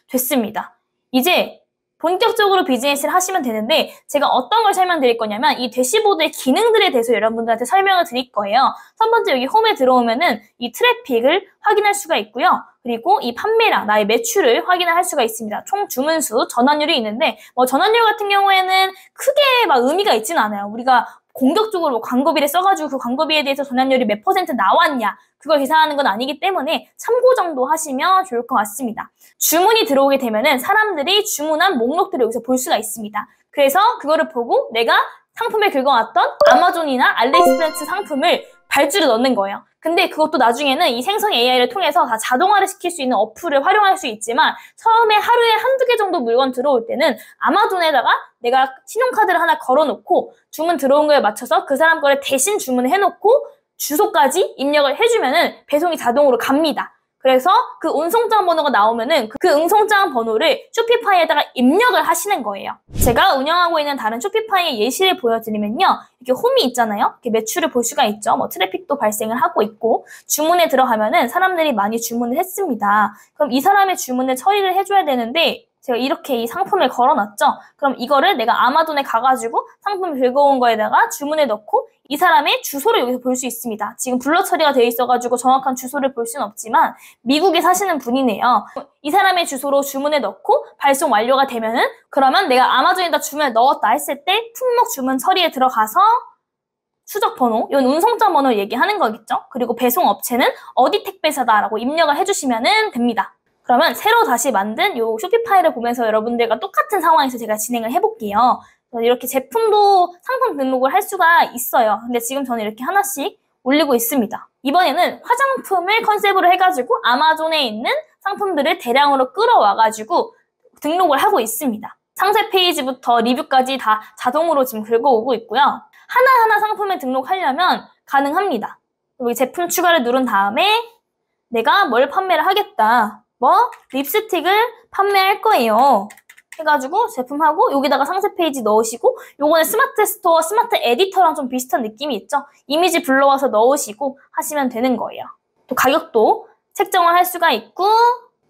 됐습니다. 이제 본격적으로 비즈니스를 하시면 되는데 제가 어떤 걸 설명드릴 거냐면 이 대시보드의 기능들에 대해서 여러분들한테 설명을 드릴 거예요. 첫 번째 여기 홈에 들어오면은 이 트래픽을 확인할 수가 있고요. 그리고 이 판매량, 나의 매출을 확인할 수가 있습니다. 총 주문수, 전환율이 있는데 뭐 전환율 같은 경우에는 크게 막 의미가 있지는 않아요. 우리가 공격적으로 광고비를 써가지고 그 광고비에 대해서 전환율이 몇 % 나왔냐 그걸 계산하는 건 아니기 때문에 참고 정도 하시면 좋을 것 같습니다. 주문이 들어오게 되면은 사람들이 주문한 목록들을 여기서 볼 수가 있습니다. 그래서 그거를 보고 내가 상품에 긁어놨던 아마존이나 알리익스프레스 상품을 발주를 넣는 거예요. 근데 그것도 나중에는 이 생성 AI를 통해서 다 자동화를 시킬 수 있는 어플을 활용할 수 있지만 처음에 하루에 한두 개 정도 물건 들어올 때는 아마존에다가 내가 신용카드를 하나 걸어놓고 주문 들어온 거에 맞춰서 그 사람 거를 대신 주문을 해놓고 주소까지 입력을 해주면은 배송이 자동으로 갑니다. 그래서 그 운송장 번호가 나오면은 그 운송장 번호를 쇼피파이에다가 입력을 하시는 거예요. 제가 운영하고 있는 다른 쇼피파이의 예시를 보여드리면요. 이렇게 홈이 있잖아요. 이렇게 매출을 볼 수가 있죠. 뭐 트래픽도 발생을 하고 있고 주문에 들어가면은 사람들이 많이 주문을 했습니다. 그럼 이 사람의 주문을 처리를 해줘야 되는데 제가 이렇게 이 상품을 걸어놨죠. 그럼 이거를 내가 아마존에 가가지고 상품 긁어온 거에다가 주문을 넣고 이 사람의 주소를 여기서 볼 수 있습니다. 지금 블러 처리가 되어 있어가지고 정확한 주소를 볼 수는 없지만 미국에 사시는 분이네요. 이 사람의 주소로 주문을 넣고 발송 완료가 되면은 그러면 내가 아마존에다 주문을 넣었다 했을 때 품목 주문 처리에 들어가서 수적 번호, 이건 운송장 번호를 얘기하는 거겠죠. 그리고 배송 업체는 어디 택배사다라고 입력을 해주시면 됩니다. 그러면 새로 다시 만든 이 쇼피파이를 보면서 여러분들과 똑같은 상황에서 제가 진행을 해볼게요. 이렇게 제품도 상품 등록을 할 수가 있어요. 근데 지금 저는 이렇게 하나씩 올리고 있습니다. 이번에는 화장품을 컨셉으로 해가지고 아마존에 있는 상품들을 대량으로 끌어와가지고 등록을 하고 있습니다. 상세 페이지부터 리뷰까지 다 자동으로 지금 긁어오고 있고요. 하나하나 상품을 등록하려면 가능합니다. 여기 제품 추가를 누른 다음에 내가 뭘 판매를 하겠다. 뭐 립스틱을 판매할 거예요. 해가지고 제품하고 여기다가 상세 페이지 넣으시고 요거는 스마트 스토어, 스마트 에디터랑 좀 비슷한 느낌이 있죠? 이미지 불러와서 넣으시고 하시면 되는 거예요. 또 가격도 책정을 할 수가 있고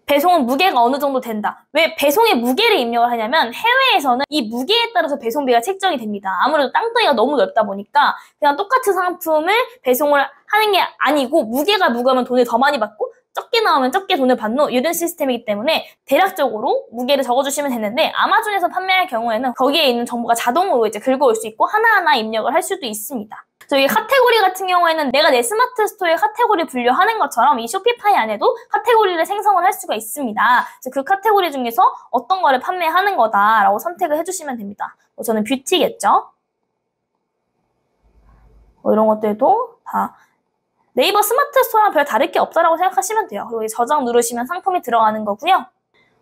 배송은 무게가 어느 정도 된다. 왜 배송의 무게를 입력을 하냐면 해외에서는 이 무게에 따라서 배송비가 책정이 됩니다. 아무래도 땅덩이가 너무 넓다 보니까 그냥 똑같은 상품을 배송을 하는 게 아니고 무게가 무거우면 돈을 더 많이 받고 적게 나오면 적게 돈을 받는 이런 시스템이기 때문에 대략적으로 무게를 적어주시면 되는데 아마존에서 판매할 경우에는 거기에 있는 정보가 자동으로 이제 긁어올 수 있고 하나하나 입력을 할 수도 있습니다. 저기 카테고리 같은 경우에는 내가 내 스마트 스토어에 카테고리 분류하는 것처럼 이 쇼피파이 안에도 카테고리를 생성을 할 수가 있습니다. 그 카테고리 중에서 어떤 거를 판매하는 거다라고 선택을 해주시면 됩니다. 저는 뷰티겠죠? 이런 것들도 다 네이버 스마트 스토어랑 별 다를 게 없다라고 생각하시면 돼요. 그리고 저장 누르시면 상품이 들어가는 거고요.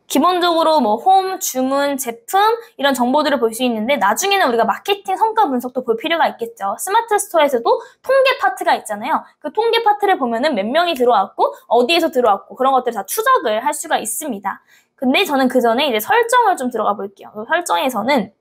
기본적으로 뭐 홈, 주문, 제품 이런 정보들을 볼 수 있는데 나중에는 우리가 마케팅 성과 분석도 볼 필요가 있겠죠. 스마트 스토어에서도 통계 파트가 있잖아요. 그 통계 파트를 보면은 몇 명이 들어왔고 어디에서 들어왔고 그런 것들을 다 추적을 할 수가 있습니다. 근데 저는 그 전에 이제 설정을 좀 들어가 볼게요. 설정에서는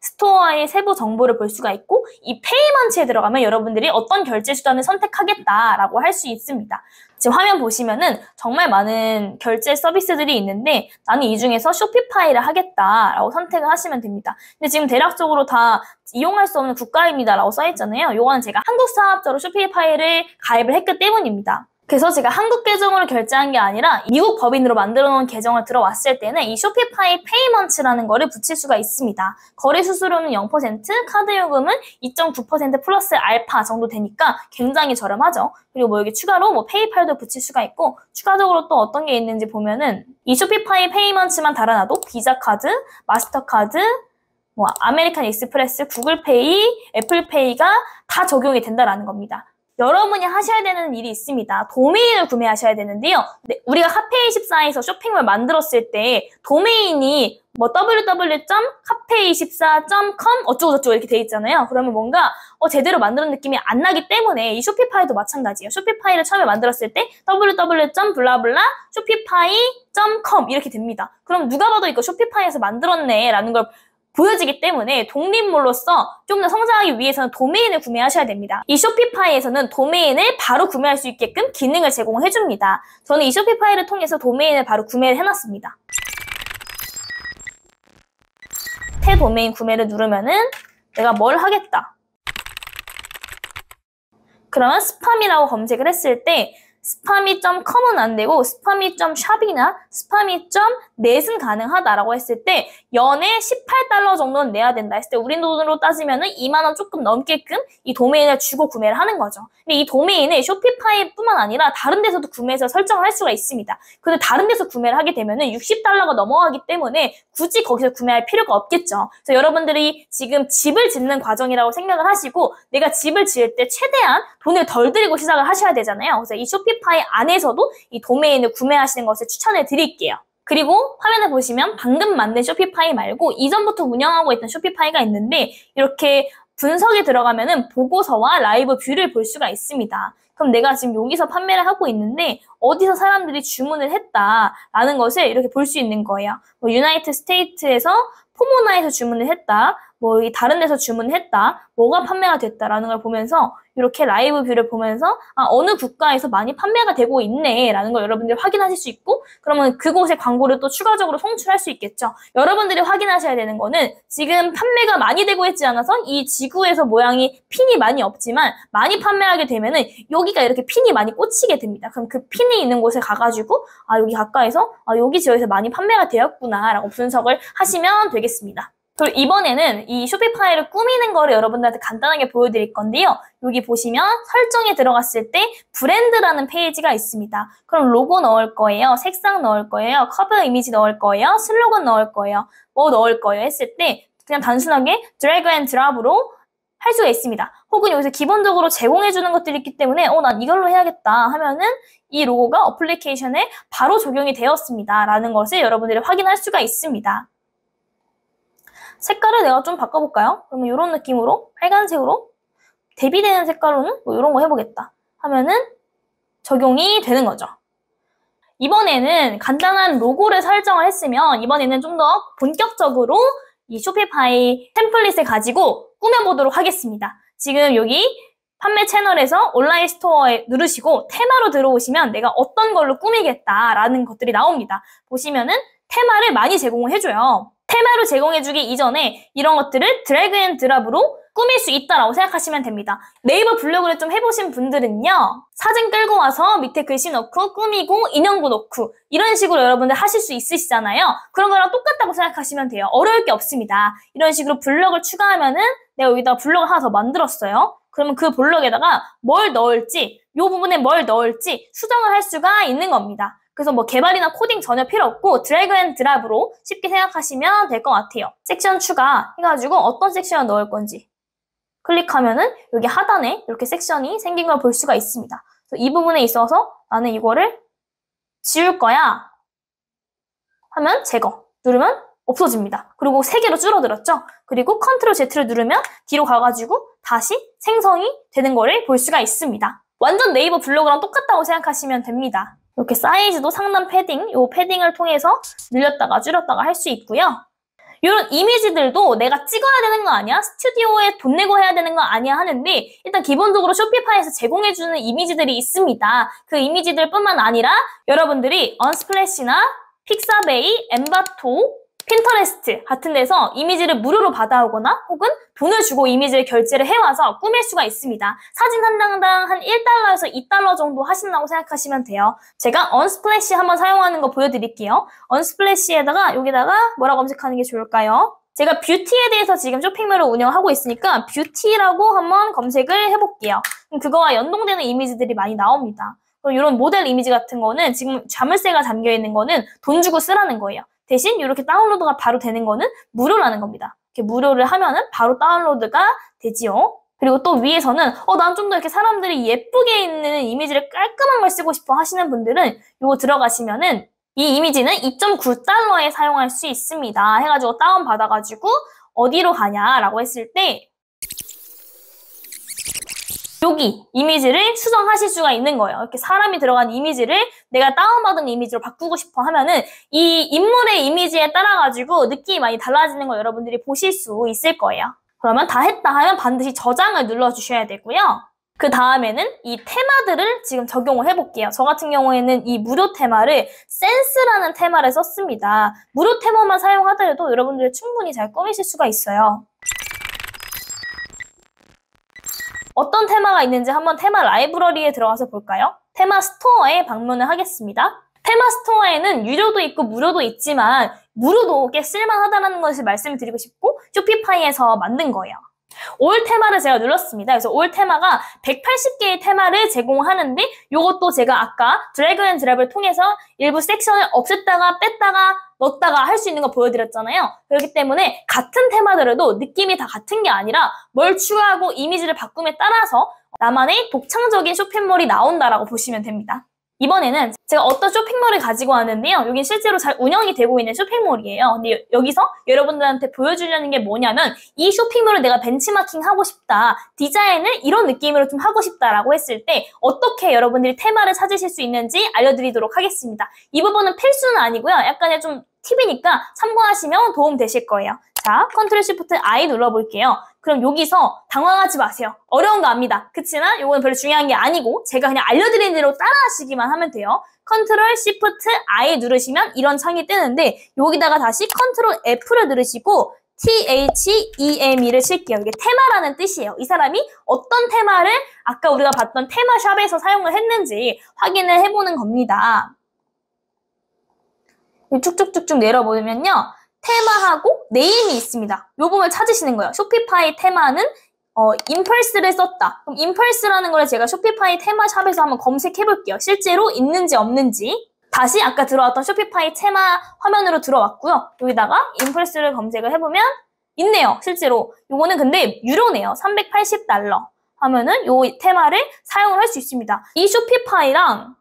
스토어의 세부 정보를 볼 수가 있고 이 페이먼트에 들어가면 여러분들이 어떤 결제 수단을 선택하겠다라고 할 수 있습니다. 지금 화면 보시면은 정말 많은 결제 서비스들이 있는데 나는 이 중에서 쇼피파이를 하겠다라고 선택을 하시면 됩니다. 근데 지금 대략적으로 다 이용할 수 없는 국가입니다라고 써있잖아요. 요거는 제가 한국 사업자로 쇼피파이를 가입을 했기 때문입니다. 그래서 제가 한국 계정으로 결제한 게 아니라 미국 법인으로 만들어 놓은 계정을 들어왔을 때는 이 쇼피파이 페이먼트라는 거를 붙일 수가 있습니다. 거래 수수료는 0%, 카드 요금은 2.9% 플러스 알파 정도 되니까 굉장히 저렴하죠. 그리고 뭐 여기 추가로 뭐 페이팔도 붙일 수가 있고 추가적으로 또 어떤 게 있는지 보면은 이 쇼피파이 페이먼트만 달아놔도 비자 카드, 마스터카드, 뭐 아메리칸 익스프레스, 구글페이, 애플페이가 다 적용이 된다라는 겁니다. 여러분이 하셔야 되는 일이 있습니다. 도메인을 구매하셔야 되는데요. 우리가 카페24에서 쇼핑몰 만들었을 때 도메인이 뭐 www.cafe24.com 어쩌고저쩌고 이렇게 돼 있잖아요. 그러면 뭔가 제대로 만드는 느낌이 안 나기 때문에 이 쇼피파이도 마찬가지예요. 쇼피파이를 처음에 만들었을 때 www.블라블라 shopify.com 이렇게 됩니다. 그럼 누가 봐도 이거 쇼피파이에서 만들었네 라는 걸 보여지기 때문에 독립몰로서 좀 더 성장하기 위해서는 도메인을 구매하셔야 됩니다. 이 쇼피파이에서는 도메인을 바로 구매할 수 있게끔 기능을 제공해줍니다. 저는 이 쇼피파이를 통해서 도메인을 바로 구매를 해놨습니다. 새 도메인 구매를 누르면은 내가 뭘 하겠다. 그러면 스팜이라고 검색을 했을 때 스파미.com은 안 되고 스파미.shop이나 스파미.net은 가능하다라고 했을 때 연에 $18 정도는 내야 된다 했을 때 우리 돈으로 따지면은 2만 원 조금 넘게끔 이 도메인을 주고 구매를 하는 거죠. 근데 이 도메인을 쇼피파이뿐만 아니라 다른 데서도 구매해서 설정을 할 수가 있습니다. 근데 다른 데서 구매를 하게 되면은 $60가 넘어가기 때문에 굳이 거기서 구매할 필요가 없겠죠. 그래서 여러분들이 지금 집을 짓는 과정이라고 생각을 하시고 내가 집을 지을 때 최대한 돈을 덜 들이고 시작을 하셔야 되잖아요. 그래서 이 쇼피파이 안에서도 이 도메인을 구매하시는 것을 추천해 드릴게요. 그리고 화면을 보시면 방금 만든 쇼피파이 말고 이전부터 운영하고 있던 쇼피파이가 있는데 이렇게 분석에 들어가면은 보고서와 라이브 뷰를 볼 수가 있습니다. 그럼 내가 지금 여기서 판매를 하고 있는데 어디서 사람들이 주문을 했다라는 것을 이렇게 볼 수 있는 거예요. 뭐 유나이티드 스테이트에서 포모나에서 주문을 했다. 뭐 다른 데서 주문을 했다. 뭐가 판매가 됐다라는 걸 보면서 이렇게 라이브 뷰를 보면서 어느 국가에서 많이 판매가 되고 있네 라는 걸 여러분들이 확인하실 수 있고 그러면 그곳의 광고를 또 추가적으로 송출할 수 있겠죠. 여러분들이 확인하셔야 되는 거는 지금 판매가 많이 되고 있지 않아서 이 지구에서 모양이 핀이 많이 없지만 많이 판매하게 되면은 여기가 이렇게 핀이 많이 꽂히게 됩니다. 그럼 그 핀이 있는 곳에 가가지고 여기 가까이서 여기 지역에서 많이 판매가 되었구나 라고 분석을 하시면 되겠습니다. 그리고 이번에는 이 쇼피파이를 꾸미는 거를 여러분들한테 간단하게 보여드릴 건데요. 여기 보시면 설정에 들어갔을 때 브랜드라는 페이지가 있습니다. 그럼 로고 넣을 거예요. 색상 넣을 거예요. 커버 이미지 넣을 거예요. 슬로건 넣을 거예요. 뭐 넣을 거예요 했을 때 그냥 단순하게 드래그 앤 드랍으로 할 수가 있습니다. 혹은 여기서 기본적으로 제공해주는 것들이 있기 때문에 난 이걸로 해야겠다 하면은 이 로고가 어플리케이션에 바로 적용이 되었습니다. 라는 것을 여러분들이 확인할 수가 있습니다. 색깔을 내가 좀 바꿔볼까요? 그러면 이런 느낌으로 빨간색으로 대비되는 색깔로는 뭐 이런 거 해보겠다 하면은 적용이 되는 거죠. 이번에는 간단한 로고를 설정을 했으면 이번에는 좀 더 본격적으로 이 쇼피파이 템플릿을 가지고 꾸며보도록 하겠습니다. 지금 여기 판매 채널에서 온라인 스토어에 누르시고 테마로 들어오시면 내가 어떤 걸로 꾸미겠다라는 것들이 나옵니다. 보시면은 테마를 많이 제공을 해줘요. 테마로 제공해주기 이전에 이런 것들을 드래그 앤 드랍으로 꾸밀 수 있다라고 생각하시면 됩니다. 네이버 블로그를 좀 해보신 분들은요. 사진 끌고 와서 밑에 글씨 넣고 꾸미고 인형도 넣고 이런 식으로 여러분들 하실 수 있으시잖아요. 그런 거랑 똑같다고 생각하시면 돼요. 어려울 게 없습니다. 이런 식으로 블럭을 추가하면은 내가 여기다가 블럭을 하나 더 만들었어요. 그러면 그 블럭에다가 뭘 넣을지 이 부분에 뭘 넣을지 수정을 할 수가 있는 겁니다. 그래서 뭐 개발이나 코딩 전혀 필요 없고 드래그 앤 드랍으로 쉽게 생각하시면 될 것 같아요. 섹션 추가 해가지고 어떤 섹션을 넣을 건지 클릭하면은 여기 하단에 이렇게 섹션이 생긴 걸 볼 수가 있습니다. 그래서 이 부분에 있어서 나는 이거를 지울 거야 하면 제거. 누르면 없어집니다. 그리고 3개로 줄어들었죠? 그리고 컨트롤 Z를 누르면 뒤로 가가지고 다시 생성이 되는 거를 볼 수가 있습니다. 완전 네이버 블로그랑 똑같다고 생각하시면 됩니다. 이렇게 사이즈도 상단 패딩, 이 패딩을 통해서 늘렸다가 줄였다가 할 수 있고요. 이런 이미지들도 내가 찍어야 되는 거 아니야? 스튜디오에 돈 내고 해야 되는 거 아니야? 하는데 일단 기본적으로 쇼피파이에서 제공해주는 이미지들이 있습니다. 그 이미지들 뿐만 아니라 여러분들이 언스플래시나 픽사베이, 엠바토, 핀터레스트 같은 데서 이미지를 무료로 받아오거나 혹은 돈을 주고 이미지를 결제를 해와서 꾸밀 수가 있습니다. 사진 한 장당 한 1달러에서 2달러 정도 하신다고 생각하시면 돼요. 제가 언스플래시 한번 사용하는 거 보여드릴게요. 언스플래시에다가 여기다가 뭐라고 검색하는 게 좋을까요? 제가 뷰티에 대해서 지금 쇼핑몰을 운영하고 있으니까 뷰티라고 한번 검색을 해볼게요. 그럼 그거와 연동되는 이미지들이 많이 나옵니다. 그럼 이런 모델 이미지 같은 거는 지금 자물쇠가 담겨있는 거는 돈 주고 쓰라는 거예요. 대신 이렇게 다운로드가 바로 되는 거는 무료라는 겁니다. 이렇게 무료를 하면은 바로 다운로드가 되지요. 그리고 또 위에서는 난 좀 더 이렇게 사람들이 예쁘게 있는 이미지를 깔끔한 걸 쓰고 싶어 하시는 분들은 이거 들어가시면은 이 이미지는 2.9달러에 사용할 수 있습니다. 해가지고 다운받아가지고 어디로 가냐라고 했을 때 여기 이미지를 수정하실 수가 있는 거예요. 이렇게 사람이 들어간 이미지를 내가 다운받은 이미지로 바꾸고 싶어 하면은 이 인물의 이미지에 따라가지고 느낌이 많이 달라지는 걸 여러분들이 보실 수 있을 거예요. 그러면 다 했다 하면 반드시 저장을 눌러주셔야 되고요. 그 다음에는 이 테마들을 지금 적용을 해볼게요. 저 같은 경우에는 이 무료 테마를 센스라는 테마를 썼습니다. 무료 테마만 사용하더라도 여러분들이 충분히 잘 꾸미실 수가 있어요. 어떤 테마가 있는지 한번 테마 라이브러리에 들어가서 볼까요? 테마 스토어에 방문을 하겠습니다. 테마 스토어에는 유료도 있고 무료도 있지만 무료도 꽤 쓸만하다는 것을 말씀드리고 싶고 쇼피파이에서 만든 거예요. 올 테마를 제가 눌렀습니다. 그래서 올 테마가 180개의 테마를 제공하는데 이것도 제가 아까 드래그 앤 드랍을 통해서 일부 섹션을 없앴다가 뺐다가 넣었다가 할 수 있는 거 보여드렸잖아요. 그렇기 때문에 같은 테마더라도 느낌이 다 같은 게 아니라 뭘 추가하고 이미지를 바꿈에 따라서 나만의 독창적인 쇼핑몰이 나온다라고 보시면 됩니다. 이번에는 제가 어떤 쇼핑몰을 가지고 왔는데요. 여긴 실제로 잘 운영이 되고 있는 쇼핑몰이에요. 근데 여기서 여러분들한테 보여주려는 게 뭐냐면 이 쇼핑몰을 내가 벤치마킹 하고 싶다. 디자인을 이런 느낌으로 좀 하고 싶다라고 했을 때 어떻게 여러분들이 테마를 찾으실 수 있는지 알려드리도록 하겠습니다. 이 부분은 필수는 아니고요. 약간의 좀 팁이니까 참고하시면 도움 되실 거예요. 자, 컨트롤 시프트 I 눌러볼게요. 그럼 여기서 당황하지 마세요. 어려운 거 압니다. 그치만 이건 별로 중요한 게 아니고 제가 그냥 알려드린 대로 따라하시기만 하면 돼요. 컨트롤 시프트 I 누르시면 이런 창이 뜨는데 여기다가 다시 컨트롤 F를 누르시고 THEME를 칠게요. 이게 테마라는 뜻이에요. 이 사람이 어떤 테마를 아까 우리가 봤던 테마샵에서 사용을 했는지 확인을 해보는 겁니다. 쭉쭉쭉쭉 내려보면요. 테마하고 네임이 있습니다. 이 부분을 찾으시는 거예요. 쇼피파이 테마는 임펄스를 썼다. 그럼 임펄스라는 걸 제가 쇼피파이 테마샵에서 한번 검색해 볼게요. 실제로 있는지 없는지. 다시 아까 들어왔던 쇼피파이 테마 화면으로 들어왔고요. 여기다가 임펄스를 검색을 해보면 있네요. 실제로. 요거는 근데 유료네요. 380달러 하면은 요 테마를 사용을 할 수 있습니다. 이 쇼피파이랑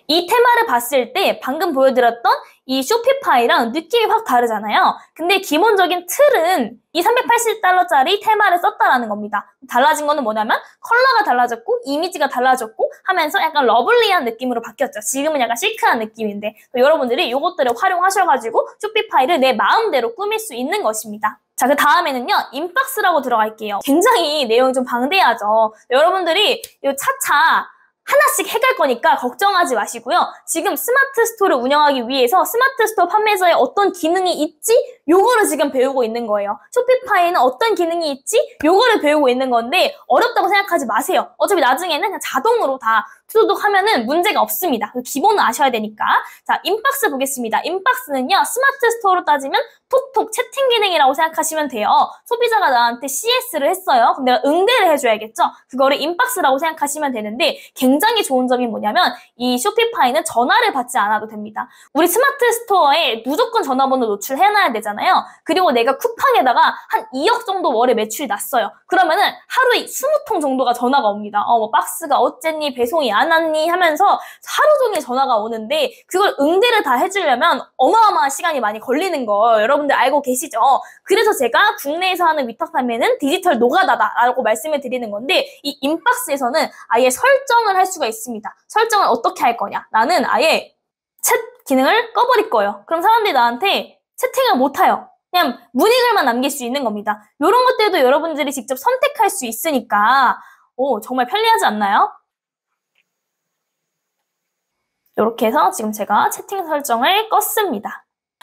이 테마를 봤을 때 방금 보여드렸던 이 쇼피파이랑 느낌이 확 다르잖아요. 근데 기본적인 틀은 이 380달러짜리 테마를 썼다라는 겁니다. 달라진 거는 뭐냐면 컬러가 달라졌고 이미지가 달라졌고 하면서 약간 러블리한 느낌으로 바뀌었죠. 지금은 약간 시크한 느낌인데 여러분들이 이것들을 활용하셔가지고 쇼피파이를 내 마음대로 꾸밀 수 있는 것입니다. 자, 그 다음에는요, 인박스라고 들어갈게요. 굉장히 내용이 좀 방대하죠. 여러분들이 이 차차 하나씩 해갈 거니까 걱정하지 마시고요. 지금 스마트 스토어를 운영하기 위해서 스마트 스토어 판매자에 어떤 기능이 있지? 요거를 지금 배우고 있는 거예요. 쇼피파이는 어떤 기능이 있지? 요거를 배우고 있는 건데 어렵다고 생각하지 마세요. 어차피 나중에는 그냥 자동으로 다 투두둑 하면은 문제가 없습니다. 기본은 아셔야 되니까. 자, 인박스 보겠습니다. 인박스는요, 스마트 스토어로 따지면 톡톡 채팅 기능이라고 생각하시면 돼요. 소비자가 나한테 CS를 했어요. 그럼 내가 응대를 해줘야겠죠? 그거를 인박스라고 생각하시면 되는데 굉장히 좋은 점이 뭐냐면 이 쇼피파이는 전화를 받지 않아도 됩니다. 우리 스마트 스토어에 무조건 전화번호 노출해놔야 되잖아요. 그리고 내가 쿠팡에다가 한 2억 정도 월에 매출이 났어요. 그러면은 하루에 20통 정도가 전화가 옵니다. 뭐 박스가 어쨌니 배송이 안 안 왔니? 하면서 하루 종일 전화가 오는데 그걸 응대를 다 해주려면 어마어마한 시간이 많이 걸리는 거 여러분들 알고 계시죠? 그래서 제가 국내에서 하는 위탁 판매는 디지털 노가다라고 말씀을 드리는 건데 이 인박스에서는 아예 설정을 할 수가 있습니다. 설정을 어떻게 할 거냐? 나는 아예 챗 기능을 꺼버릴 거예요. 그럼 사람들이 나한테 채팅을 못 해요. 그냥 문의글만 남길 수 있는 겁니다. 이런 것들도 여러분들이 직접 선택할 수 있으니까 정말 편리하지 않나요? 이렇게 해서 지금 제가 채팅 설정을 껐습니다.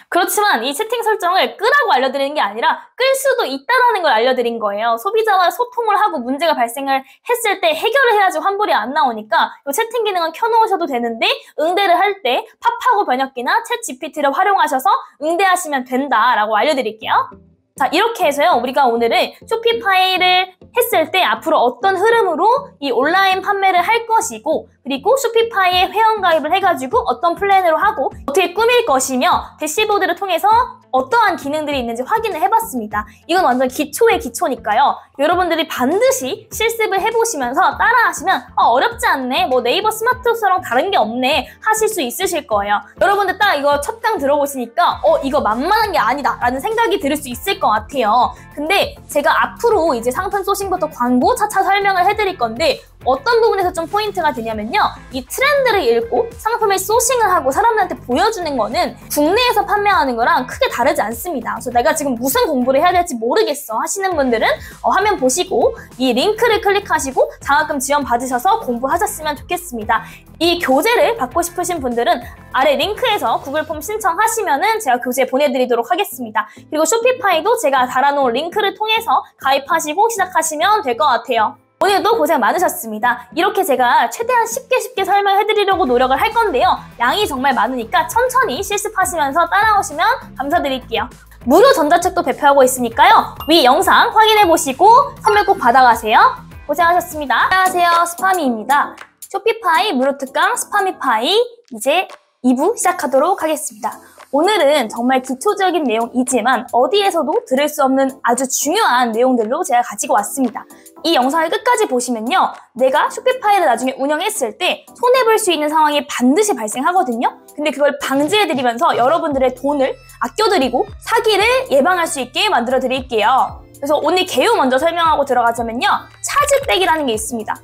그렇지만 이 채팅 설정을 끄라고 알려드리는 게 아니라 끌 수도 있다는 걸 알려드린 거예요. 소비자와 소통을 하고 문제가 발생을 했을 때 해결을 해야지 환불이 안 나오니까 이 채팅 기능은 켜놓으셔도 되는데 응대를 할 때 팝하고 번역기나 챗 GPT를 활용하셔서 응대하시면 된다라고 알려드릴게요. 자, 이렇게 해서요. 우리가 오늘은 쇼피파이를 했을 때 앞으로 어떤 흐름으로 이 온라인 판매를 할 것이고 그리고 쇼피파이에 회원가입을 해가지고 어떤 플랜으로 하고 어떻게 꾸밀 것이며 대시보드를 통해서 어떠한 기능들이 있는지 확인을 해봤습니다. 이건 완전 기초의 기초니까요. 여러분들이 반드시 실습을 해보시면서 따라하시면 어렵지 않네, 뭐 네이버 스마트처럼 다른 게 없네 하실 수 있으실 거예요. 여러분들 딱 이거 첫 강 들어보시니까 이거 만만한 게 아니다 라는 생각이 들 수 있을 것 같아요. 근데 제가 앞으로 이제 상품 소싱부터 광고 차차 설명을 해드릴 건데 어떤 부분에서 좀 포인트가 되냐면요. 이 트렌드를 읽고 상품을 소싱을 하고 사람들한테 보여주는 거는 국내에서 판매하는 거랑 크게 다르지 않습니다. 그래서 내가 지금 무슨 공부를 해야 될지 모르겠어 하시는 분들은 화면 보시고 이 링크를 클릭하시고 장학금 지원 받으셔서 공부하셨으면 좋겠습니다. 이 교재를 받고 싶으신 분들은 아래 링크에서 구글 폼 신청하시면은 제가 교재 보내드리도록 하겠습니다. 그리고 쇼피파이도 제가 달아놓은 링크를 통해서 가입하시고 시작하시면 될 것 같아요. 오늘도 고생 많으셨습니다. 이렇게 제가 최대한 쉽게 설명해드리려고 노력을 할 건데요. 양이 정말 많으니까 천천히 실습하시면서 따라오시면 감사드릴게요. 무료 전자책도 배포하고 있으니까요. 위 영상 확인해보시고 선물 꼭 받아가세요. 고생하셨습니다. 안녕하세요. 스파미입니다. 쇼피파이 무료 특강 스파미파이 이제 2부 시작하도록 하겠습니다. 오늘은 정말 기초적인 내용이지만 어디에서도 들을 수 없는 아주 중요한 내용들로 제가 가지고 왔습니다. 이 영상을 끝까지 보시면요. 내가 쇼피파이를 나중에 운영했을 때 손해볼 수 있는 상황이 반드시 발생하거든요. 근데 그걸 방지해드리면서 여러분들의 돈을 아껴드리고 사기를 예방할 수 있게 만들어 드릴게요. 그래서 오늘 개요 먼저 설명하고 들어가자면요. 차즈백이라는 게 있습니다.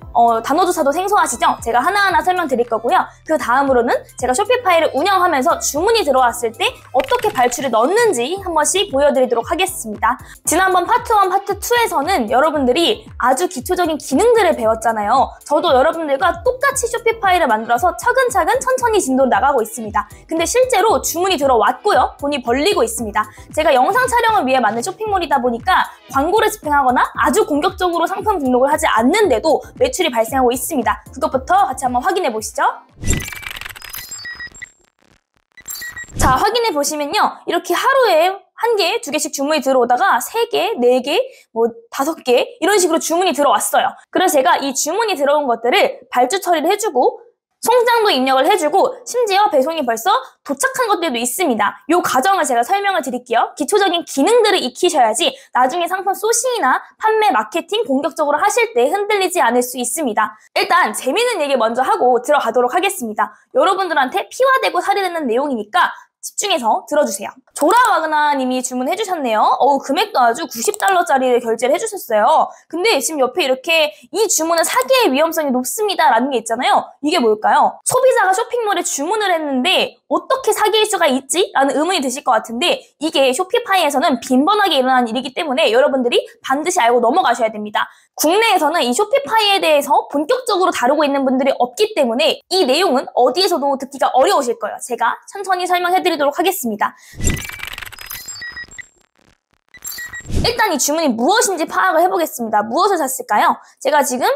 단어조차도 생소하시죠? 제가 하나하나 설명드릴 거고요. 그 다음으로는 제가 쇼피파이를 운영하면서 주문이 들어왔을 때 어떻게 발주를 넣는지 한 번씩 보여드리도록 하겠습니다. 지난번 파트 1, 파트 2에서는 여러분들이 아주 기초적인 기능들을 배웠잖아요. 저도 여러분들과 똑같이 쇼피파이를 만들어서 차근차근 천천히 진도를 나가고 있습니다. 근데 실제로 주문이 들어왔고요. 돈이 벌리고 있습니다. 제가 영상 촬영을 위해 만든 쇼핑몰이다 보니까 광고를 집행하거나 아주 공격적으로 상품 등록을 하지 않는데도 매출이 발생하고 있습니다. 그것부터 같이 한번 확인해 보시죠. 자, 확인해 보시면요. 이렇게 하루에 1개, 2개씩 주문이 들어오다가 3개, 4개, 5개 이런 식으로 주문이 들어왔어요. 그래서 제가 이 주문이 들어온 것들을 발주 처리를 해주고 송장도 입력을 해주고 심지어 배송이 벌써 도착한 것들도 있습니다. 이 과정을 제가 설명을 드릴게요. 기초적인 기능들을 익히셔야지 나중에 상품 소싱이나 판매, 마케팅 본격적으로 하실 때 흔들리지 않을 수 있습니다. 일단 재미있는 얘기 먼저 하고 들어가도록 하겠습니다. 여러분들한테 피와 대고 살이 되는 내용이니까 집중해서 들어주세요. 조라와그나님이 주문해주셨네요. 금액도 아주 $90짜리를 결제를 해주셨어요. 근데 지금 옆에 이렇게 이 주문은 사기의 위험성이 높습니다 라는 게 있잖아요. 이게 뭘까요? 소비자가 쇼핑몰에 주문을 했는데 어떻게 사기일 수가 있지? 라는 의문이 드실 것 같은데 이게 쇼피파이에서는 빈번하게 일어나는 일이기 때문에 여러분들이 반드시 알고 넘어가셔야 됩니다. 국내에서는 이 쇼피파이에 대해서 본격적으로 다루고 있는 분들이 없기 때문에 이 내용은 어디에서도 듣기가 어려우실 거예요. 제가 천천히 설명해드리도록 하겠습니다. 일단 이 주문이 무엇인지 파악을 해보겠습니다. 무엇을 샀을까요? 제가 지금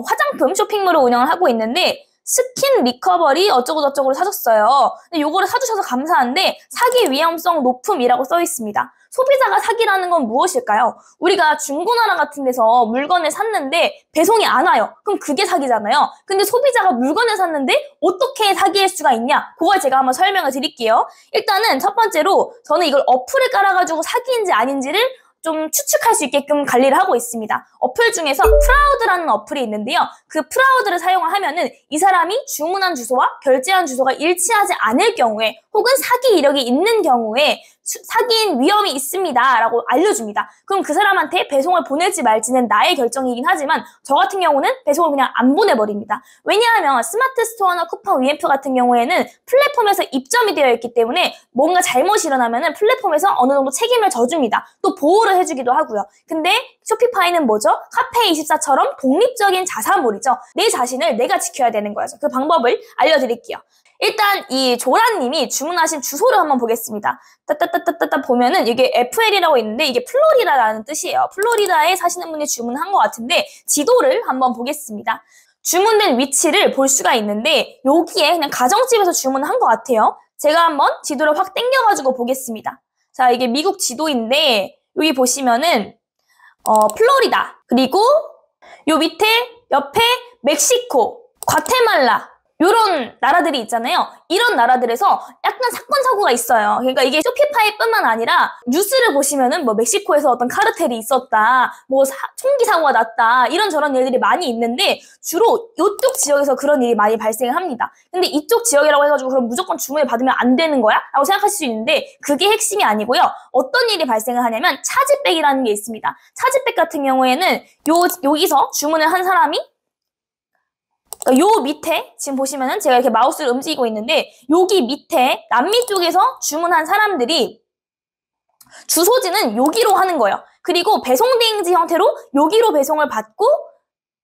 화장품 쇼핑몰을 운영을 하고 있는데 스킨 리커버리 어쩌고저쩌고를 사줬어요. 근데 요거를 사주셔서 감사한데 사기 위험성 높음이라고 써 있습니다. 소비자가 사기라는 건 무엇일까요? 우리가 중고나라 같은 데서 물건을 샀는데 배송이 안 와요. 그럼 그게 사기잖아요. 근데 소비자가 물건을 샀는데 어떻게 사기일 수가 있냐? 그걸 제가 한번 설명을 드릴게요. 일단은 첫 번째로 저는 이걸 어플을 깔아가지고 사기인지 아닌지를 좀 추측할 수 있게끔 관리를 하고 있습니다. 어플 중에서 프라우드라는 어플이 있는데요. 그 프라우드를 사용을 하면은 이 사람이 주문한 주소와 결제한 주소가 일치하지 않을 경우에 혹은 사기 이력이 있는 경우에 사기인 위험이 있습니다 라고 알려줍니다. 그럼 그 사람한테 배송을 보낼지 말지는 나의 결정이긴 하지만 저 같은 경우는 배송을 그냥 안 보내버립니다. 왜냐하면 스마트 스토어나 쿠팡, 위엠프 같은 경우에는 플랫폼에서 입점이 되어 있기 때문에 뭔가 잘못이 일어나면은 플랫폼에서 어느 정도 책임을 져줍니다. 또 보호를 해주기도 하고요. 근데 쇼피파이는 뭐죠? 카페24처럼 독립적인 자사몰이죠. 내 자신을 내가 지켜야 되는 거죠. 그 방법을 알려드릴게요. 일단 이 조라님이 주문하신 주소를 한번 보겠습니다. 따따따따따 보면은 이게 FL이라고 있는데 이게 플로리다라는 뜻이에요. 플로리다에 사시는 분이 주문한 것 같은데 지도를 한번 보겠습니다. 주문된 위치를 볼 수가 있는데 여기에 그냥 가정집에서 주문한 것 같아요. 제가 한번 지도를 확 당겨가지고 보겠습니다. 자, 이게 미국 지도인데 여기 보시면은 플로리다 그리고 요 밑에 옆에 멕시코, 과테말라 요런 나라들이 있잖아요. 이런 나라들에서 약간 사건 사고가 있어요. 그러니까 이게 쇼피파이뿐만 아니라 뉴스를 보시면은 뭐 멕시코에서 어떤 카르텔이 있었다, 뭐 총기 사고가 났다 이런저런 일들이 많이 있는데 주로 이쪽 지역에서 그런 일이 많이 발생을 합니다. 근데 이쪽 지역이라고 해가지고 그럼 무조건 주문을 받으면 안 되는 거야? 라고 생각하실 수 있는데 그게 핵심이 아니고요. 어떤 일이 발생을 하냐면 차지백이라는 게 있습니다. 차지백 같은 경우에는 여기서 주문을 한 사람이 요 밑에 지금 보시면은 제가 이렇게 마우스를 움직이고 있는데 여기 밑에 남미 쪽에서 주문한 사람들이 주소지는 여기로 하는 거예요. 그리고 배송대행지 형태로 여기로 배송을 받고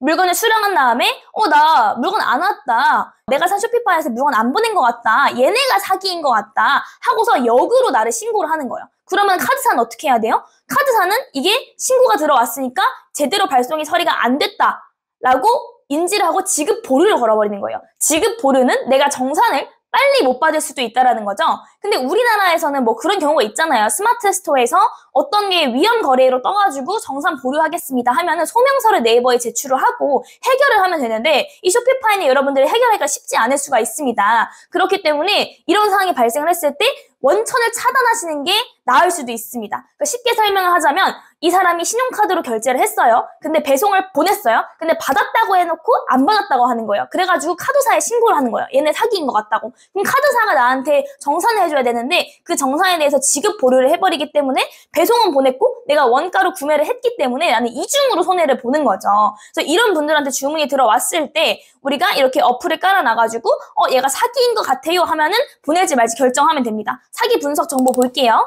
물건을 수령한 다음에 나 물건 안 왔다. 내가 산 쇼피파이에서 물건 안 보낸 것 같다. 얘네가 사기인 것 같다. 하고서 역으로 나를 신고를 하는 거예요. 그러면 카드사는 어떻게 해야 돼요? 카드사는 이게 신고가 들어왔으니까 제대로 발송이 처리가 안 됐다라고 인지를 하고 지급 보류를 걸어버리는 거예요. 지급 보류는 내가 정산을 빨리 못 받을 수도 있다라는 거죠. 근데 우리나라에서는 뭐 그런 경우가 있잖아요. 스마트 스토어에서 어떤 게 위험 거래로 떠가지고 정산 보류하겠습니다 하면은 소명서를 네이버에 제출을 하고 해결을 하면 되는데 이 쇼피파이는 여러분들이 해결하기가 쉽지 않을 수가 있습니다. 그렇기 때문에 이런 상황이 발생을 했을 때 원천을 차단하시는 게 나을 수도 있습니다. 그러니까 쉽게 설명을 하자면 이 사람이 신용카드로 결제를 했어요. 근데 배송을 보냈어요. 근데 받았다고 해놓고 안 받았다고 하는 거예요. 그래가지고 카드사에 신고를 하는 거예요. 얘네 사기인 것 같다고. 그럼 카드사가 나한테 정산을 해줘야 되는데 그 정산에 대해서 지급 보류를 해버리기 때문에 배송은 보냈고 내가 원가로 구매를 했기 때문에 나는 이중으로 손해를 보는 거죠. 그래서 이런 분들한테 주문이 들어왔을 때 우리가 이렇게 어플을 깔아놔가지고 얘가 사기인 것 같아요 하면은 보낼지 말지 결정하면 됩니다. 사기 분석 정보 볼게요.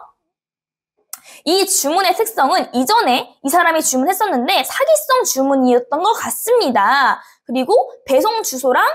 이 주문의 특성은 이전에 이 사람이 주문했었는데 사기성 주문이었던 것 같습니다. 그리고 배송 주소랑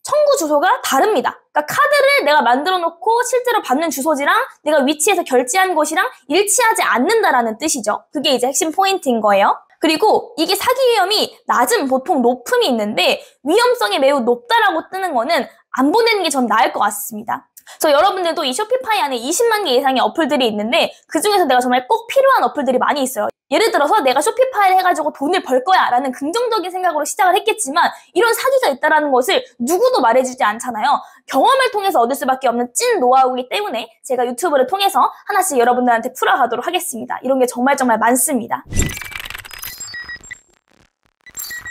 청구 주소가 다릅니다. 그러니까 카드를 내가 만들어 놓고 실제로 받는 주소지랑 내가 위치해서 결제한 곳이랑 일치하지 않는다라는 뜻이죠. 그게 이제 핵심 포인트인 거예요. 그리고 이게 사기 위험이 낮은 보통 높음이 있는데 위험성이 매우 높다라고 뜨는 거는 안 보내는 게 전 나을 것 같습니다. 그래서 여러분들도 이 쇼피파이 안에 20만 개 이상의 어플들이 있는데 그중에서 내가 정말 꼭 필요한 어플들이 많이 있어요. 예를 들어서 내가 쇼피파이를 해가지고 돈을 벌 거야 라는 긍정적인 생각으로 시작을 했겠지만 이런 사기가 있다는 것을 누구도 말해주지 않잖아요. 경험을 통해서 얻을 수밖에 없는 찐 노하우이기 때문에 제가 유튜브를 통해서 하나씩 여러분들한테 풀어가도록 하겠습니다. 이런 게 정말 많습니다.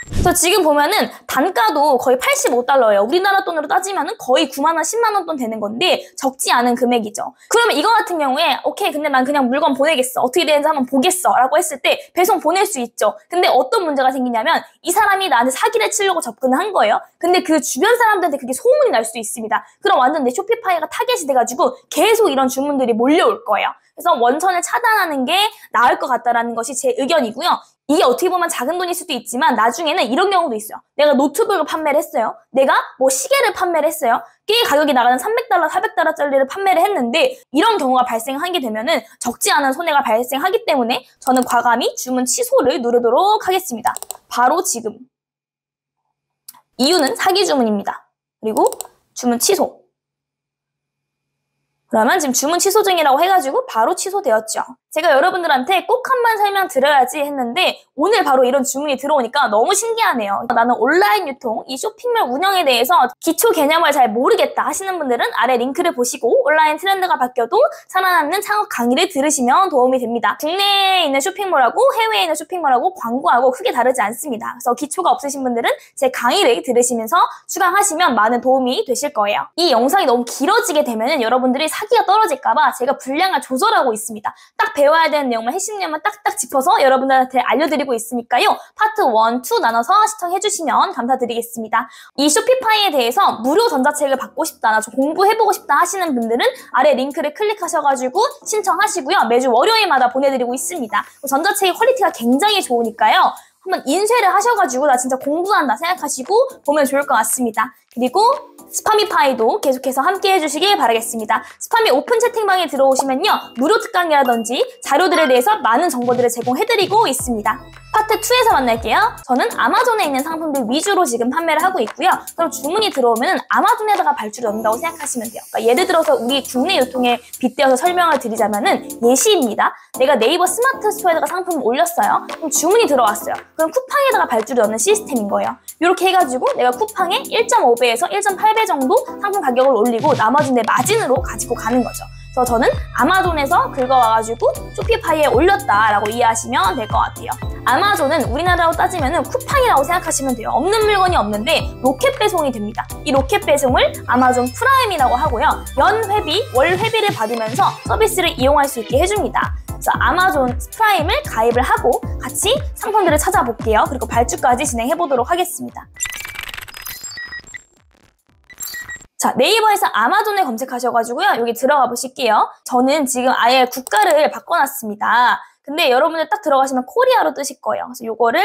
그래서 지금 보면은 단가도 거의 85달러예요. 우리나라 돈으로 따지면은 거의 9만 원, 10만 원 돈 되는 건데 적지 않은 금액이죠. 그러면 이거 같은 경우에 오케이 근데 난 그냥 물건 보내겠어. 어떻게 되는지 한번 보겠어 라고 했을 때 배송 보낼 수 있죠. 근데 어떤 문제가 생기냐면 이 사람이 나한테 사기를 치려고 접근을 한 거예요. 근데 그 주변 사람들한테 그게 소문이 날 수 있습니다. 그럼 완전 내 쇼피파이가 타겟이 돼가지고 계속 이런 주문들이 몰려올 거예요. 그래서 원천을 차단하는 게 나을 것 같다라는 것이 제 의견이고요. 이게 어떻게 보면 작은 돈일 수도 있지만 나중에는 이런 경우도 있어요. 내가 노트북을 판매를 했어요. 내가 뭐 시계를 판매를 했어요. 꽤 가격이 나가는 300달러, 400달러짜리를 판매를 했는데 이런 경우가 발생하게 되면은 적지 않은 손해가 발생하기 때문에 저는 과감히 주문 취소를 누르도록 하겠습니다. 바로 지금. 이유는 사기 주문입니다. 그리고 주문 취소. 그러면 지금 주문 취소 중이라고 해가지고 바로 취소되었죠. 제가 여러분들한테 꼭 한번 설명드려야지 했는데 오늘 바로 이런 주문이 들어오니까 너무 신기하네요. 나는 온라인 유통, 이 쇼핑몰 운영에 대해서 기초 개념을 잘 모르겠다 하시는 분들은 아래 링크를 보시고 온라인 트렌드가 바뀌어도 살아남는 창업 강의를 들으시면 도움이 됩니다. 국내에 있는 쇼핑몰하고 해외에 있는 쇼핑몰하고 광고하고 크게 다르지 않습니다. 그래서 기초가 없으신 분들은 제 강의를 들으시면서 추가하시면 많은 도움이 되실 거예요. 이 영상이 너무 길어지게 되면 여러분들이 사기가 떨어질까봐 제가 분량을 조절하고 있습니다. 딱 배워야 되는 내용만, 핵심 내용만 딱딱 짚어서 여러분들한테 알려드리고 있으니까요. 파트 1, 2 나눠서 시청해주시면 감사드리겠습니다. 이 쇼피파이에 대해서 무료 전자책을 받고 싶다, 나 좀 공부해보고 싶다 하시는 분들은 아래 링크를 클릭하셔가지고 신청하시고요. 매주 월요일마다 보내드리고 있습니다. 전자책의 퀄리티가 굉장히 좋으니까요. 한번 인쇄를 하셔가지고 나 진짜 공부한다 생각하시고 보면 좋을 것 같습니다. 그리고 스파미파이도 계속해서 함께 해주시길 바라겠습니다. 스파미 오픈 채팅방에 들어오시면요. 무료 특강이라든지 자료들에 대해서 많은 정보들을 제공해드리고 있습니다. 파트 2에서 만날게요. 저는 아마존에 있는 상품들 위주로 지금 판매를 하고 있고요. 그럼 주문이 들어오면 아마존에다가 발주를 넣는다고 생각하시면 돼요. 그러니까 예를 들어서 우리 국내 유통에 빗대어서 설명을 드리자면은 예시입니다. 내가 네이버 스마트 스토어에다가 상품을 올렸어요. 그럼 주문이 들어왔어요. 그럼 쿠팡에다가 발주를 넣는 시스템인 거예요. 이렇게 해가지고 내가 쿠팡에 1.5배에서 1.8배 정도 상품 가격을 올리고 나머지 내 마진으로 가지고 가는 거죠. 그래서 저는 아마존에서 긁어와가지고 쇼피파이에 올렸다라고 이해하시면 될 것 같아요. 아마존은 우리나라로 따지면 쿠팡이라고 생각하시면 돼요. 없는 물건이 없는데 로켓 배송이 됩니다. 이 로켓 배송을 아마존 프라임이라고 하고요. 연 회비, 월 회비를 받으면서 서비스를 이용할 수 있게 해줍니다. 그래서 아마존 프라임을 가입을 하고 같이 상품들을 찾아볼게요. 그리고 발주까지 진행해보도록 하겠습니다. 자, 네이버에서 아마존을 검색하셔가지고요. 여기 들어가 보실게요. 저는 지금 아예 국가를 바꿔놨습니다. 근데 여러분들 딱 들어가시면 코리아로 뜨실 거예요. 그래서 요거를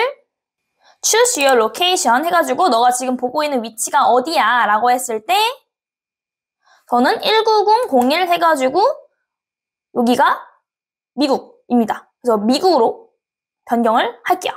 choose your location 해가지고 너가 지금 보고 있는 위치가 어디야? 라고 했을 때 저는 19001 해가지고 여기가 미국입니다. 그래서 미국으로 변경을 할게요.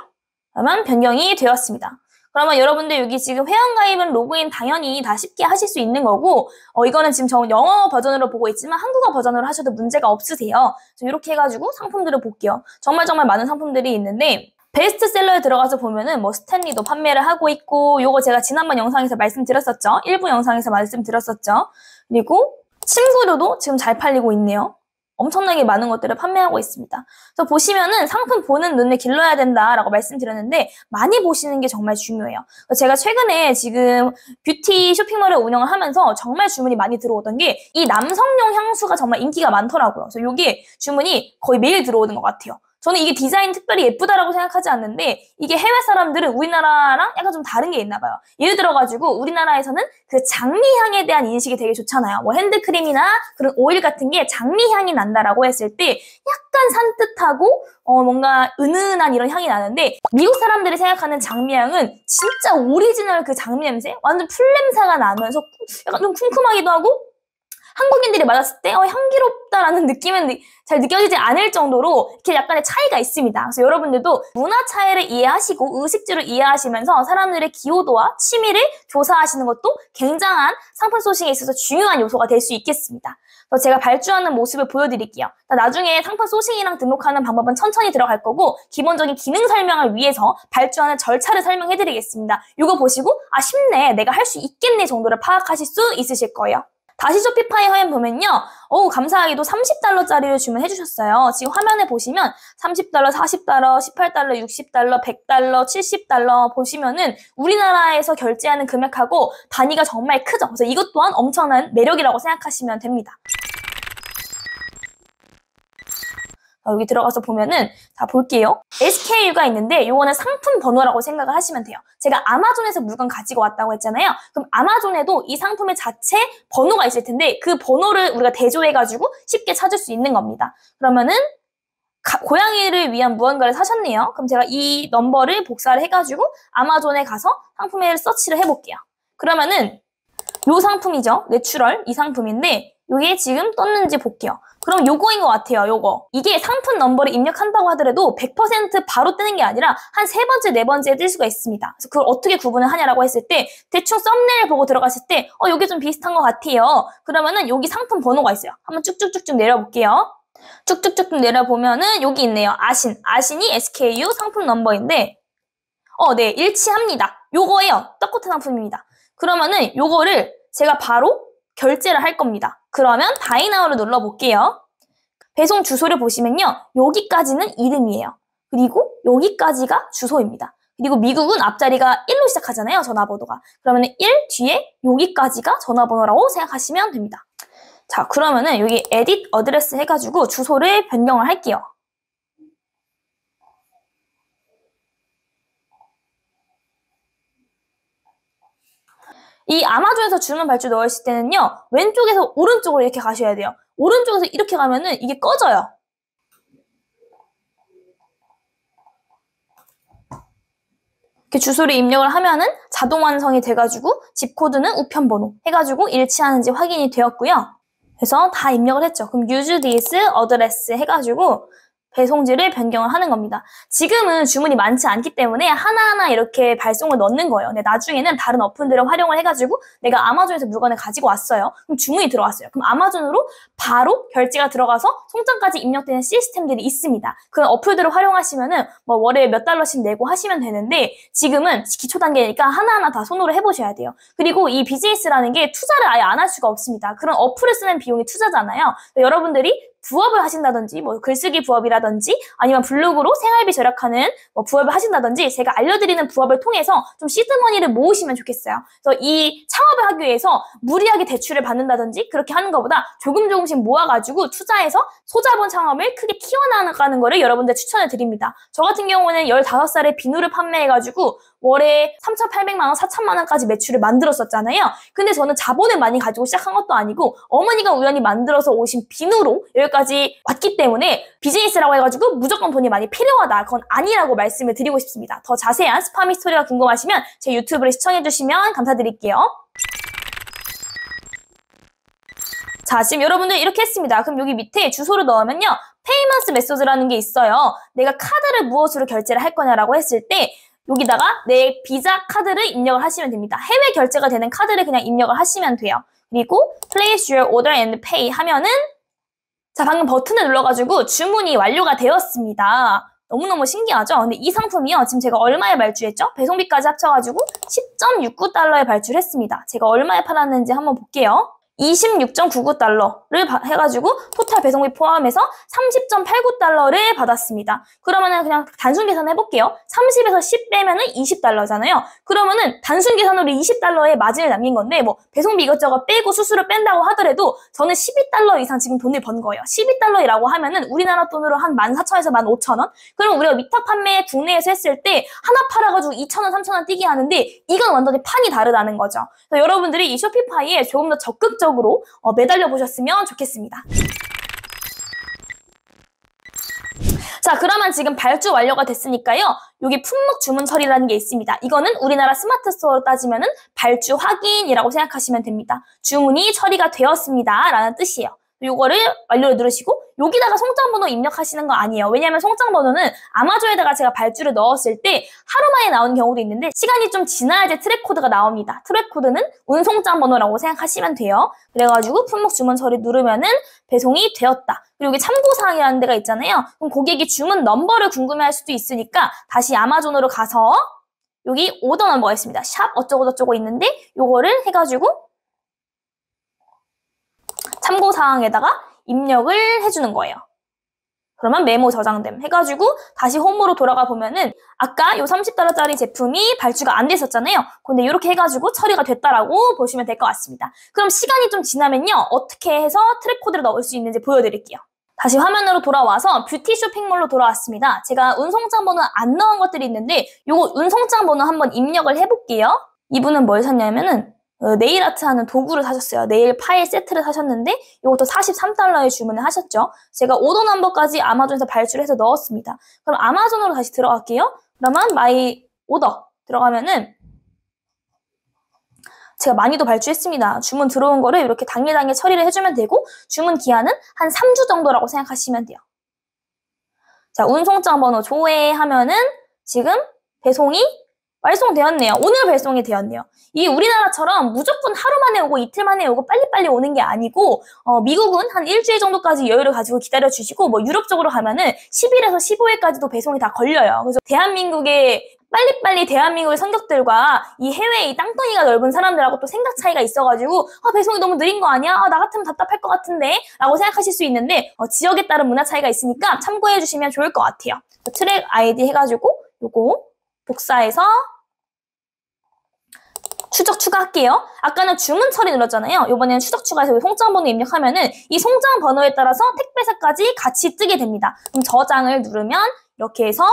그러면 변경이 되었습니다. 그러면 여러분들 여기 지금 회원가입은 로그인 당연히 다 쉽게 하실 수 있는 거고 이거는 지금 저 영어 버전으로 보고 있지만 한국어 버전으로 하셔도 문제가 없으세요. 그래서 이렇게 해가지고 상품들을 볼게요. 정말 많은 상품들이 있는데 베스트셀러에 들어가서 보면은 뭐 스탠리도 판매를 하고 있고 요거 제가 지난번 영상에서 말씀드렸었죠. 일부 영상에서 말씀드렸었죠. 그리고 침구류도 지금 잘 팔리고 있네요. 엄청나게 많은 것들을 판매하고 있습니다. 그래서 보시면은 상품 보는 눈을 길러야 된다라고 말씀드렸는데 많이 보시는 게 정말 중요해요. 제가 최근에 지금 뷰티 쇼핑몰을 운영을 하면서 정말 주문이 많이 들어오던 게 이 남성용 향수가 정말 인기가 많더라고요. 그래서 이게 주문이 거의 매일 들어오는 것 같아요. 저는 이게 디자인 특별히 예쁘다라고 생각하지 않는데 이게 해외 사람들은 우리나라랑 약간 좀 다른 게 있나 봐요. 예를 들어가지고 우리나라에서는 그 장미향에 대한 인식이 되게 좋잖아요. 뭐 핸드크림이나 그런 오일 같은 게 장미향이 난다라고 했을 때 약간 산뜻하고 뭔가 은은한 이런 향이 나는데 미국 사람들이 생각하는 장미향은 진짜 오리지널 그 장미 냄새? 완전 풀 냄새가 나면서 약간 좀 쿰쿰하기도 하고 한국인들이 맞았을 때 향기롭다라는 느낌은 잘 느껴지지 않을 정도로 이렇게 약간의 차이가 있습니다. 그래서 여러분들도 문화 차이를 이해하시고 의식주를 이해하시면서 사람들의 기호도와 취미를 조사하시는 것도 굉장한 상품 소싱에 있어서 중요한 요소가 될 수 있겠습니다. 그래서 제가 발주하는 모습을 보여드릴게요. 나중에 상품 소싱이랑 등록하는 방법은 천천히 들어갈 거고 기본적인 기능 설명을 위해서 발주하는 절차를 설명해드리겠습니다. 이거 보시고 쉽네, 내가 할 수 있겠네 정도를 파악하실 수 있으실 거예요. 다시 쇼피파이 화면 보면요. 감사하게도 $30짜리를 주문해 주셨어요. 지금 화면에 보시면 $30, $40, $18, $60, $100, $70 보시면은 우리나라에서 결제하는 금액하고 단위가 정말 크죠. 그래서 이것 또한 엄청난 매력이라고 생각하시면 됩니다. 여기 들어가서 보면은 다 볼게요. SKU가 있는데 요거는 상품 번호라고 생각을 하시면 돼요. 제가 아마존에서 물건 가지고 왔다고 했잖아요. 그럼 아마존에도 이 상품의 자체 번호가 있을 텐데 그 번호를 우리가 대조해가지고 쉽게 찾을 수 있는 겁니다. 그러면은 고양이를 위한 무언가를 사셨네요. 그럼 제가 이 넘버를 복사를 해가지고 아마존에 가서 상품을 서치를 해볼게요. 그러면은 요 상품이죠. 내추럴 이 상품인데 요게 지금 떴는지 볼게요. 그럼 요거인 것 같아요, 요거. 이게 상품 넘버를 입력한다고 하더라도 100% 바로 뜨는 게 아니라 한 세 번째, 네 번째에 뜰 수가 있습니다. 그래서 그걸 어떻게 구분을 하냐라고 했을 때 대충 썸네일 보고 들어갔을 때 요게 좀 비슷한 것 같아요. 그러면은 여기 상품 번호가 있어요. 한번 쭉쭉쭉쭉 내려볼게요. 쭉쭉쭉 내려보면은 여기 있네요. 아신. 아신이 SKU 상품 넘버인데 네, 일치합니다. 요거예요. 떡코트 상품입니다. 그러면은 요거를 제가 바로 결제를 할 겁니다. 그러면 바이나우를 눌러볼게요. 배송 주소를 보시면요. 여기까지는 이름이에요. 그리고 여기까지가 주소입니다. 그리고 미국은 앞자리가 1로 시작하잖아요. 전화번호가. 그러면 1 뒤에 여기까지가 전화번호라고 생각하시면 됩니다. 자, 그러면은 여기 edit address 해가지고 주소를 변경을 할게요. 이 아마존에서 주문 발주 넣으실 때는요. 왼쪽에서 오른쪽으로 이렇게 가셔야 돼요. 오른쪽에서 이렇게 가면은 이게 꺼져요. 이렇게 주소를 입력을 하면은 자동 완성이 돼가지고 집 코드는 우편번호 해가지고 일치하는지 확인이 되었고요. 그래서 다 입력을 했죠. 그럼 use this address 해가지고 배송지를 변경을 하는 겁니다. 지금은 주문이 많지 않기 때문에 하나하나 이렇게 발송을 넣는 거예요. 근데 나중에는 다른 어플들을 활용을 해가지고 내가 아마존에서 물건을 가지고 왔어요. 그럼 주문이 들어왔어요. 그럼 아마존으로 바로 결제가 들어가서 송장까지 입력되는 시스템들이 있습니다. 그런 어플들을 활용하시면은 뭐 월에 몇 달러씩 내고 하시면 되는데 지금은 기초 단계니까 하나하나 다 손으로 해보셔야 돼요. 그리고 이 비즈니스라는 게 투자를 아예 안 할 수가 없습니다. 그런 어플을 쓰는 비용이 투자잖아요. 여러분들이 부업을 하신다든지 뭐 글쓰기 부업이라든지 아니면 블로그로 생활비 절약하는 뭐 부업을 하신다든지 제가 알려드리는 부업을 통해서 좀 시드머니를 모으시면 좋겠어요. 그래서 이 창업을 하기 위해서 무리하게 대출을 받는다든지 그렇게 하는 것보다 조금씩 모아가지고 투자해서 소자본 창업을 크게 키워나가는 거를 여러분들 추천을 드립니다. 저 같은 경우는 15살에 비누를 판매해가지고 월에 3,800만 원, 4천만 원까지 매출을 만들었었잖아요. 근데 저는 자본을 많이 가지고 시작한 것도 아니고 어머니가 우연히 만들어서 오신 비누로 여기까지 왔기 때문에 비즈니스라고 해가지고 무조건 돈이 많이 필요하다. 그건 아니라고 말씀을 드리고 싶습니다. 더 자세한 스파미 스토리가 궁금하시면 제 유튜브를 시청해주시면 감사드릴게요. 자, 지금 여러분들 이렇게 했습니다. 그럼 여기 밑에 주소를 넣으면요. 페이먼스 메소드라는 게 있어요. 내가 카드를 무엇으로 결제를 할 거냐라고 했을 때 여기다가 내 비자 카드를 입력을 하시면 됩니다. 해외 결제가 되는 카드를 그냥 입력을 하시면 돼요. 그리고 Place your order and pay 하면은 자, 방금 버튼을 눌러가지고 주문이 완료가 되었습니다. 너무너무 신기하죠? 근데 이 상품이요. 지금 제가 얼마에 발주했죠? 배송비까지 합쳐가지고 10.69달러에 발주했습니다. 제가 얼마에 팔았는지 한번 볼게요. 26.99달러를 해가지고 토탈 배송비 포함해서 30.89달러를 받았습니다. 그러면은 그냥 단순 계산 해볼게요. 30에서 10 빼면은 20달러잖아요. 그러면은 단순 계산으로 20달러의 마진을 남긴 건데 뭐 배송비 이것저것 빼고 수수료 뺀다고 하더라도 저는 12달러 이상 지금 돈을 번 거예요. 12달러라고 하면은 우리나라 돈으로 한 14,000에서 15,000원? 그럼 우리가 위탁 판매 국내에서 했을 때 하나 팔아가지고 2,000원, 3,000원 뛰게 하는데 이건 완전히 판이 다르다는 거죠. 그래서 여러분들이 이 쇼피파이에 조금 더 적극적으로 매달려 보셨으면 좋겠습니다. 자, 그러면 지금 발주 완료가 됐으니까요. 여기 품목 주문 처리라는 게 있습니다. 이거는 우리나라 스마트 스토어로 따지면은 발주 확인이라고 생각하시면 됩니다. 주문이 처리가 되었습니다. 라는 뜻이에요. 요거를 완료를 누르시고 여기다가 송장번호 입력하시는 거 아니에요. 왜냐하면 송장번호는 아마존에다가 제가 발주를 넣었을 때 하루 만에 나오는 경우도 있는데 시간이 좀 지나야지 트랙 코드가 나옵니다. 트랙 코드는 운송장번호라고 생각하시면 돼요. 그래가지고 품목 주문 처리 누르면은 배송이 되었다. 그리고 여기 참고사항이라는 데가 있잖아요. 그럼 고객이 주문 넘버를 궁금해할 수도 있으니까 다시 아마존으로 가서 여기 오더 넘버가 있습니다. 샵 어쩌고저쩌고 있는데 요거를 해가지고 참고사항에다가 입력을 해주는 거예요. 그러면 메모 저장됨 해가지고 다시 홈으로 돌아가 보면은 아까 요 30달러짜리 제품이 발주가 안 됐었잖아요. 근데 이렇게 해가지고 처리가 됐다라고 보시면 될 것 같습니다. 그럼 시간이 좀 지나면요. 어떻게 해서 트랙 코드를 넣을 수 있는지 보여드릴게요. 다시 화면으로 돌아와서 뷰티 쇼핑몰로 돌아왔습니다. 제가 운송장 번호 안 넣은 것들이 있는데 요거 운송장 번호 한번 입력을 해볼게요. 이분은 뭘 샀냐면은 네일 아트 하는 도구를 사셨어요. 네일 파일 세트를 사셨는데 이것도 43달러에 주문을 하셨죠. 제가 오더 넘버까지 아마존에서 발주를 해서 넣었습니다. 그럼 아마존으로 다시 들어갈게요. 그러면 마이 오더 들어가면은 제가 많이도 발주했습니다. 주문 들어온 거를 이렇게 당일 처리를 해주면 되고 주문 기한은 한 3주 정도라고 생각하시면 돼요. 자, 운송장 번호 조회하면은 지금 배송이 발송되었네요. 오늘 발송이 되었네요. 이게 우리나라처럼 무조건 하루 만에 오고 이틀 만에 오고 빨리빨리 오는 게 아니고 미국은 한 일주일 정도까지 여유를 가지고 기다려주시고 뭐 유럽 쪽으로 가면은 10일에서 15일까지도 배송이 다 걸려요. 그래서 대한민국의 빨리빨리 대한민국의 성격들과 이 해외의 이 땅덩이가 넓은 사람들하고 또 생각 차이가 있어가지고 배송이 너무 느린 거 아니야? 나 같으면 답답할 것 같은데? 라고 생각하실 수 있는데 지역에 따른 문화 차이가 있으니까 참고해 주시면 좋을 것 같아요. 트랙 아이디 해가지고 요거 복사해서 추적 추가할게요. 아까는 주문 처리 눌렀잖아요. 이번에는 추적 추가해서 송장 번호 입력하면은 이 송장 번호에 따라서 택배사까지 같이 뜨게 됩니다. 그럼 저장을 누르면 이렇게 해서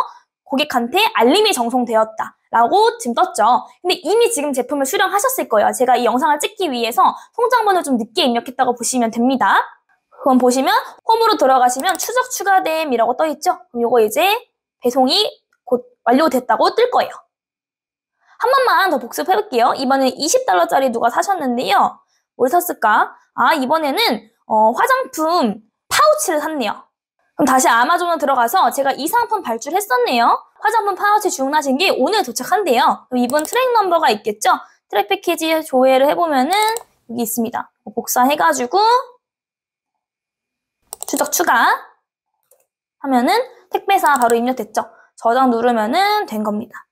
고객한테 알림이 전송되었다 라고 지금 떴죠. 근데 이미 지금 제품을 수령하셨을 거예요. 제가 이 영상을 찍기 위해서 송장 번호를 좀 늦게 입력했다고 보시면 됩니다. 그럼 보시면 홈으로 들어가시면 추적 추가됨이라고 떠있죠. 그럼 이거 이제 배송이 곧 완료됐다고 뜰 거예요. 한 번만 더 복습해볼게요. 이번에는 $20짜리 누가 사셨는데요. 뭘 샀을까? 이번에는 화장품 파우치를 샀네요. 그럼 다시 아마존으로 들어가서 제가 이 상품 발주했었네요. 화장품 파우치 주문하신 게 오늘 도착한대요. 그럼 이분 트랙 넘버가 있겠죠? 트랙 패키지 조회를 해보면은 여기 있습니다. 복사해가지고 추적 추가 하면은 택배사 바로 입력됐죠? 저장 누르면은 된 겁니다.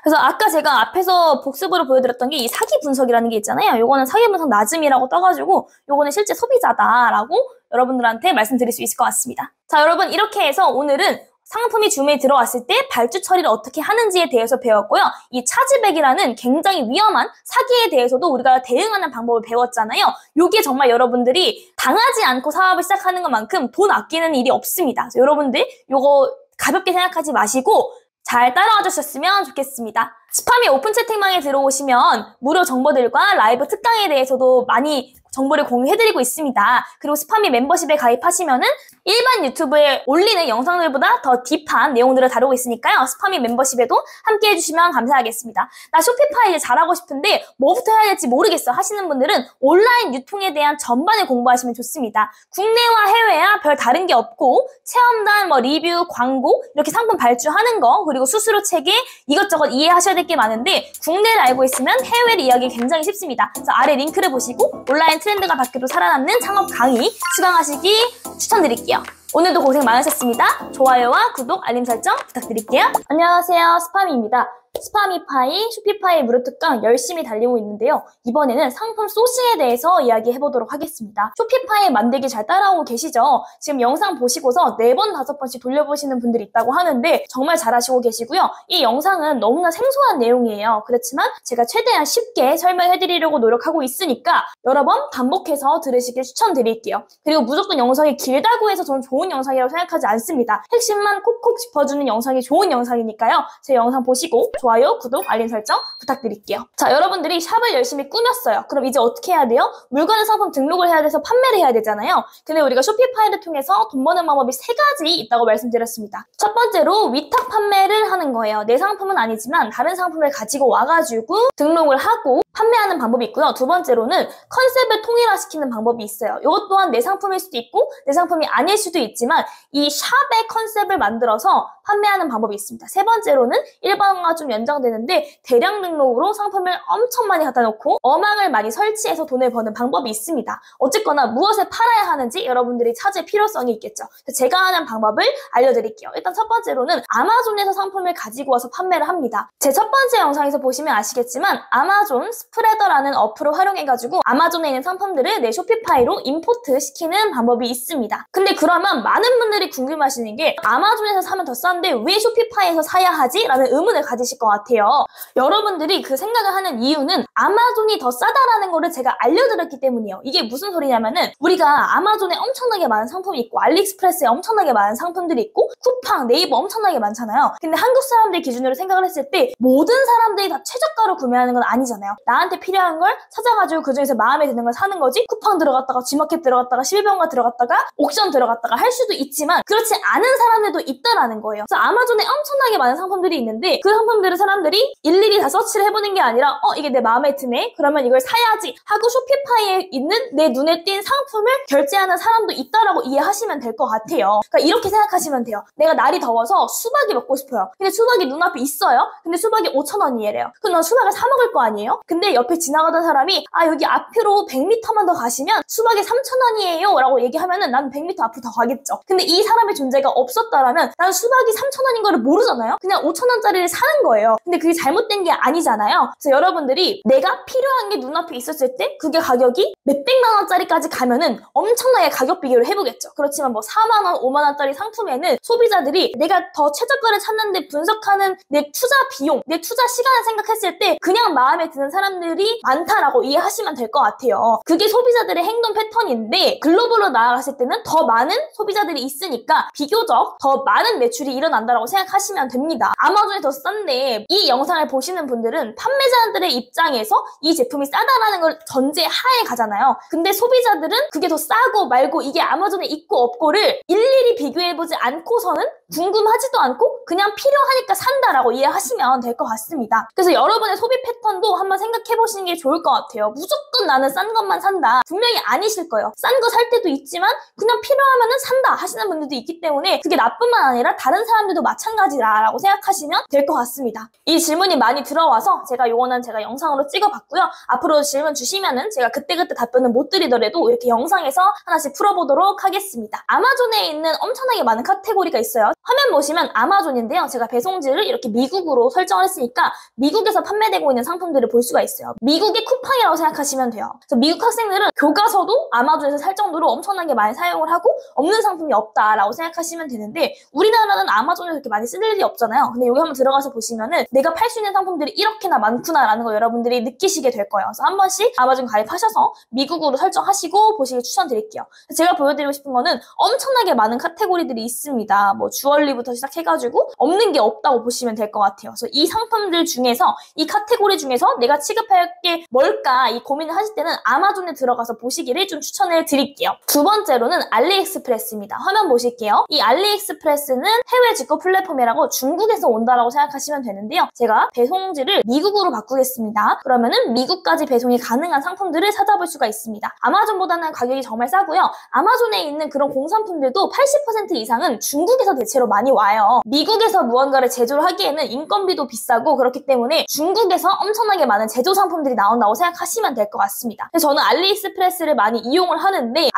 그래서 아까 제가 앞에서 복습으로 보여드렸던 게 이 사기 분석이라는 게 있잖아요. 요거는 사기 분석 낮음이라고 떠가지고 요거는 실제 소비자다라고 여러분들한테 말씀드릴 수 있을 것 같습니다. 자, 여러분 이렇게 해서 오늘은 상품이 주문이 들어왔을 때 발주 처리를 어떻게 하는지에 대해서 배웠고요. 이 차지백이라는 굉장히 위험한 사기에 대해서도 우리가 대응하는 방법을 배웠잖아요. 요게 정말 여러분들이 당하지 않고 사업을 시작하는 것만큼 돈 아끼는 일이 없습니다. 그래서 여러분들 요거 가볍게 생각하지 마시고 잘 따라와 주셨으면 좋겠습니다. 스파미 오픈 채팅방에 들어오시면 무료 정보들과 라이브 특강에 대해서도 많이 정보를 공유해드리고 있습니다. 그리고 스파미 멤버십에 가입하시면은 일반 유튜브에 올리는 영상들보다 더 딥한 내용들을 다루고 있으니까요. 스파미 멤버십에도 함께 해주시면 감사하겠습니다. 나 쇼피파이 이제 잘하고 싶은데 뭐부터 해야 될지 모르겠어 하시는 분들은 온라인 유통에 대한 전반을 공부하시면 좋습니다. 국내와 해외와 별 다른 게 없고 체험단, 리뷰, 광고 이렇게 상품 발주하는 거 그리고 수수료 체계 이것저것 이해하셔야 될 게 많은데 국내를 알고 있으면 해외를 이해하기 굉장히 쉽습니다. 그래서 아래 링크를 보시고 온라인 트렌드가 바뀌어도 살아남는 창업 강의 수강하시기 추천드릴게요. 오늘도 고생 많으셨습니다. 좋아요와 구독, 알림 설정 부탁드릴게요. 안녕하세요. 스파미입니다. 스파미파이, 쇼피파이 무료 특강 열심히 달리고 있는데요. 이번에는 상품 소싱에 대해서 이야기해보도록 하겠습니다. 쇼피파이 만들기 잘 따라오고 계시죠? 지금 영상 보시고서 4번, 5번씩 돌려보시는 분들이 있다고 하는데 정말 잘하시고 계시고요. 이 영상은 너무나 생소한 내용이에요. 그렇지만 제가 최대한 쉽게 설명해드리려고 노력하고 있으니까 여러 번 반복해서 들으시길 추천드릴게요. 그리고 무조건 영상이 길다고 해서 저는 좋은 영상이라고 생각하지 않습니다. 핵심만 콕콕 짚어주는 영상이 좋은 영상이니까요. 제 영상 보시고 좋아요, 구독, 알림 설정 부탁드릴게요. 자, 여러분들이 샵을 열심히 꾸몄어요. 그럼 이제 어떻게 해야 돼요? 물건의 상품 등록을 해야 돼서 판매를 해야 되잖아요. 근데 우리가 쇼피파이를 통해서 돈 버는 방법이 3가지 있다고 말씀드렸습니다. 첫 번째로 위탁 판매를 하는 거예요. 내 상품은 아니지만 다른 상품을 가지고 와가지고 등록을 하고 판매하는 방법이 있고요. 두 번째로는 컨셉을 통일화시키는 방법이 있어요. 이것 또한 내 상품일 수도 있고 내 상품이 아닐 수도 있지만 이 샵의 컨셉을 만들어서 판매하는 방법이 있습니다. 세 번째로는 1번과 좀 연장되는데 대량 등록으로 상품을 엄청 많이 갖다 놓고 어망을 많이 설치해서 돈을 버는 방법이 있습니다. 어쨌거나 무엇을 팔아야 하는지 여러분들이 찾을 필요성이 있겠죠. 제가 하는 방법을 알려드릴게요. 일단 첫 번째로는 아마존에서 상품을 가지고 와서 판매를 합니다. 제 첫 번째 영상에서 보시면 아시겠지만 아마존 스프레더라는 어플을 활용해가지고 아마존에 있는 상품들을 내 쇼피파이로 임포트 시키는 방법이 있습니다. 근데 그러면 많은 분들이 궁금하시는 게 아마존에서 사면 더 싼데 왜 쇼피파이에서 사야 하지? 라는 의문을 가지실 것 같아요. 여러분들이 그 생각을 하는 이유는 아마존이 더 싸다라는 거를 제가 알려드렸기 때문이에요. 이게 무슨 소리냐면은 우리가 아마존에 엄청나게 많은 상품이 있고 알리익스프레스에 엄청나게 많은 상품들이 있고 쿠팡, 네이버 엄청나게 많잖아요. 근데 한국 사람들 기준으로 생각을 했을 때 모든 사람들이 다 최저가로 구매하는 건 아니잖아요. 나한테 필요한 걸 찾아가지고 그중에서 마음에 드는 걸 사는 거지 쿠팡 들어갔다가 G마켓 들어갔다가 11번가 들어갔다가 옥션 들어갔다가 할 수도 있지만 그렇지 않은 사람들도 있다라는 거예요. 그래서 아마존에 엄청나게 많은 상품들이 있는데 그 상품들을 사람들이 일일이 다 서치를 해보는 게 아니라 이게 내 마음에 드네? 그러면 이걸 사야지 하고 쇼피파이에 있는 내 눈에 띈 상품을 결제하는 사람도 있다라고 이해하시면 될 것 같아요. 그러니까 이렇게 생각하시면 돼요. 내가 날이 더워서 수박이 먹고 싶어요. 근데 수박이 눈앞에 있어요. 근데 수박이 5,000원이래요. 그럼 난 수박을 사 먹을 거 아니에요? 근데 옆에 지나가던 사람이 여기 앞으로 100m만 더 가시면 수박이 3,000원이에요 라고 얘기하면은 난 100m 앞으로 더 가겠죠. 근데 이 사람의 존재가 없었다라면 난 수박이 3,000원인 거를 모르잖아요. 그냥 5,000원짜리를 사는 거예요. 근데 그게 잘못된 게 아니잖아요. 그래서 여러분들이 내가 필요한 게 눈앞에 있었을 때 그게 가격이 몇백만 원짜리까지 가면은 엄청나게 가격 비교를 해보겠죠. 그렇지만 뭐 4만 원, 5만 원짜리 상품에는 소비자들이 내가 더 최저가를 찾는데 분석하는 내 투자 비용, 내 투자 시간을 생각했을 때 그냥 마음에 드는 사람들이 많다라고 이해하시면 될 것 같아요. 그게 소비자들의 행동 패턴인데 글로벌로 나아갔을 때는 더 많은 소비자들이 있으니까 비교적 더 많은 매출이 일어난다라고 생각하시면 됩니다. 아마존이 더 싼데 이 영상을 보시는 분들은 판매자들의 입장에서 이 제품이 싸다라는 걸 전제하에 가잖아요. 근데 소비자들은 그게 더 싸고 말고 이게 아마존에 있고 없고를 일일이 비교해보지 않고서는 궁금하지도 않고 그냥 필요하니까 산다라고 이해하시면 될 것 같습니다. 그래서 여러분의 소비 패턴도 한번 생각해보시는 게 좋을 것 같아요. 무조건 나는 싼 것만 산다. 분명히 아니실 거예요. 싼 거 살 때도 있지만 그냥 필요하면은 산다 하시는 분들도 있기 때문에 그게 나뿐만 아니라 다른 사람들도 마찬가지라고 생각하시면 될 것 같습니다. 이 질문이 많이 들어와서 제가 요거는 제가 영상으로 찍어봤고요. 앞으로 질문 주시면은 제가 그때그때 답변은 못 드리더라도 이렇게 영상에서 하나씩 풀어보도록 하겠습니다. 아마존에 있는 엄청나게 많은 카테고리가 있어요. 화면 보시면 아마존인데요. 제가 배송지를 이렇게 미국으로 설정을 했으니까 미국에서 판매되고 있는 상품들을 볼 수가 있어요. 미국의 쿠팡이라고 생각하시면 돼요. 그래서 미국 학생들은 교과서도 아마존에서 살 정도로 엄청나게 많이 사용을 하고 없는 상품이 없다라고 생각하시면 되는데 우리나라는 아마존에서 그렇게 많이 쓸 일이 없잖아요. 근데 여기 한번 들어가서 보시면은 내가 팔 수 있는 상품들이 이렇게나 많구나라는 거 여러분들이 느끼시게 될 거예요. 그래서 한 번씩 아마존 가입하셔서 미국으로 설정하시고 보시길 추천드릴게요. 제가 보여드리고 싶은 거는 엄청나게 많은 카테고리들이 있습니다. 뭐 주얼리부터 시작해가지고 없는 게 없다고 보시면 될 것 같아요. 그래서 이 상품들 중에서 이 카테고리 중에서 내가 취급할 게 뭘까 이 고민을 하실 때는 아마존에 들어가서 보시기를 좀 추천을 드릴게요. 두 번째로는 알리익스프레스입니다. 화면 보실게요. 이 알리익스프레스는 해외 직구 플랫폼이라고 중국에서 온다라고 생각하시면 되는데요. 제가 배송지를 미국으로 바꾸겠습니다. 그러면은 미국까지 배송이 가능한 상품들을 찾아볼 수가 있습니다. 아마존보다는 가격이 정말 싸고요. 아마존에 있는 그런 공산품들도 80% 이상은 중국에서 대체로 많이 와요. 미국에서 무언가를 제조를 하기에는 인건비도 비싸고 그렇기 때문에 중국에서 엄청나게 많은 제조 상품들이 나온다고 생각하시면 될 것 같습니다. 그래서 저는 알리익스프레스를 많이 이용을 하는데